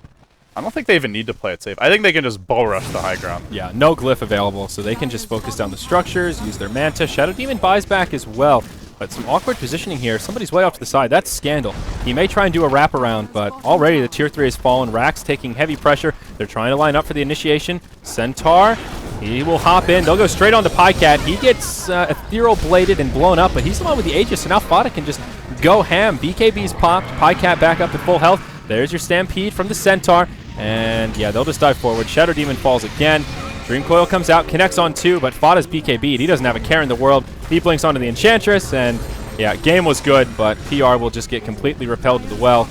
[SPEAKER 2] I don't think they even need to play it safe. I think they can just bull rush the high ground.
[SPEAKER 1] Yeah, no glyph available, so they can just focus down the structures, use their Manta. Shadow Demon buys back as well. But some awkward positioning here. Somebody's way off to the side. That's Scandal. He may try and do a wraparound, but already the Tier 3 has fallen. Rax taking heavy pressure. They're trying to line up for the initiation. Centaur, he will hop in. They'll go straight on to Pycat. He gets ethereal bladed and blown up, but he's the one with the Aegis, so now Fada can just go ham. BKB's popped. Pycat back up to full health. There's your Stampede from the Centaur. And yeah, they'll just dive forward. Shadow Demon falls again. Dream Coil comes out, connects on 2, but Fada's BKB'd. He doesn't have a care in the world. He blinks onto the Enchantress, and yeah, game was good, but PR will just get completely repelled to the well.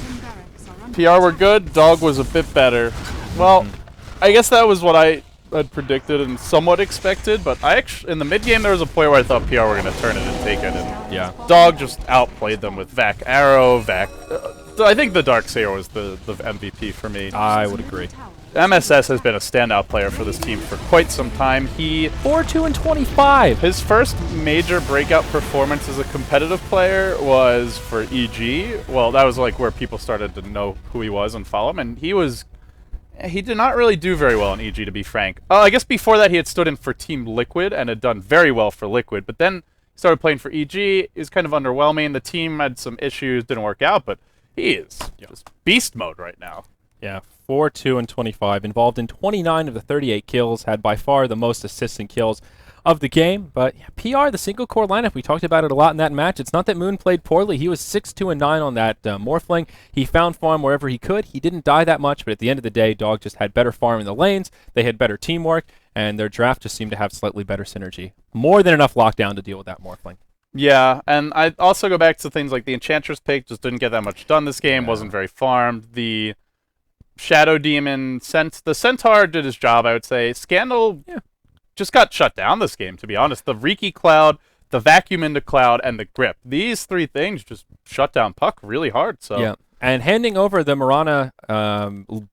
[SPEAKER 2] PR were good, Dog was a bit better. Well, I guess that was what I had predicted and somewhat expected, but I actually, in the mid game, there was a point where I thought PR were going to turn it and take it, and
[SPEAKER 1] Yeah.
[SPEAKER 2] Dog just outplayed them with Vac Arrow, I think the Darkseer was the MVP for me.
[SPEAKER 1] I would agree.
[SPEAKER 2] MSS has been a standout player for this team for quite some time.
[SPEAKER 1] 4-2-25.
[SPEAKER 2] His first major breakout performance as a competitive player was for EG. Well, that was like where people started to know who he was and follow him, and he did not really do very well in EG, to be frank. I guess before that he had stood in for Team Liquid and had done very well for Liquid, but then he started playing for EG. Is kind of underwhelming. The team had some issues, didn't work out, but he is just beast mode right now.
[SPEAKER 1] Yeah, 4-2-25. Involved in 29 of the 38 kills. Had by far the most assists and kills of the game. But yeah, PR, the single core lineup, we talked about it a lot in that match. It's not that Moon played poorly. He was 6-2-9 on that Morphling. He found farm wherever he could. He didn't die that much, but at the end of the day, Dog just had better farm in the lanes. They had better teamwork, and their draft just seemed to have slightly better synergy. More than enough lockdown to deal with that Morphling.
[SPEAKER 2] Yeah, and I also go back to things like the Enchantress pick just didn't get that much done this game, wasn't very farmed. The Shadow Demon, the Centaur did his job, I would say. Scandal just got shut down this game, to be honest. The Riki Cloud, the Vacuum into Cloud, and the Grip. These 3 things just shut down Puck really hard. So
[SPEAKER 1] yeah. And handing over the Mirana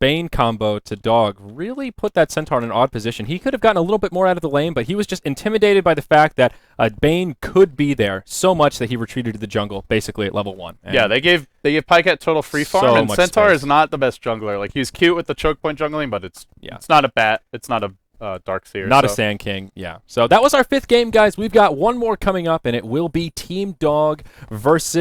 [SPEAKER 1] Bane combo to Dog really put that Centaur in an odd position. He could have gotten a little bit more out of the lane, but he was just intimidated by the fact that Bane could be there so much that he retreated to the jungle, basically at level 1. And
[SPEAKER 2] yeah, they gave Pycat total free farm,
[SPEAKER 1] So
[SPEAKER 2] and
[SPEAKER 1] much
[SPEAKER 2] Centaur
[SPEAKER 1] space.
[SPEAKER 2] is not the best jungler. Like, he's cute with the choke point jungling, but it's not a bat, it's not a Darkseer.
[SPEAKER 1] Not a Sand King, yeah. So that was our 5th game, guys. We've got one more coming up, and it will be Team Dog versus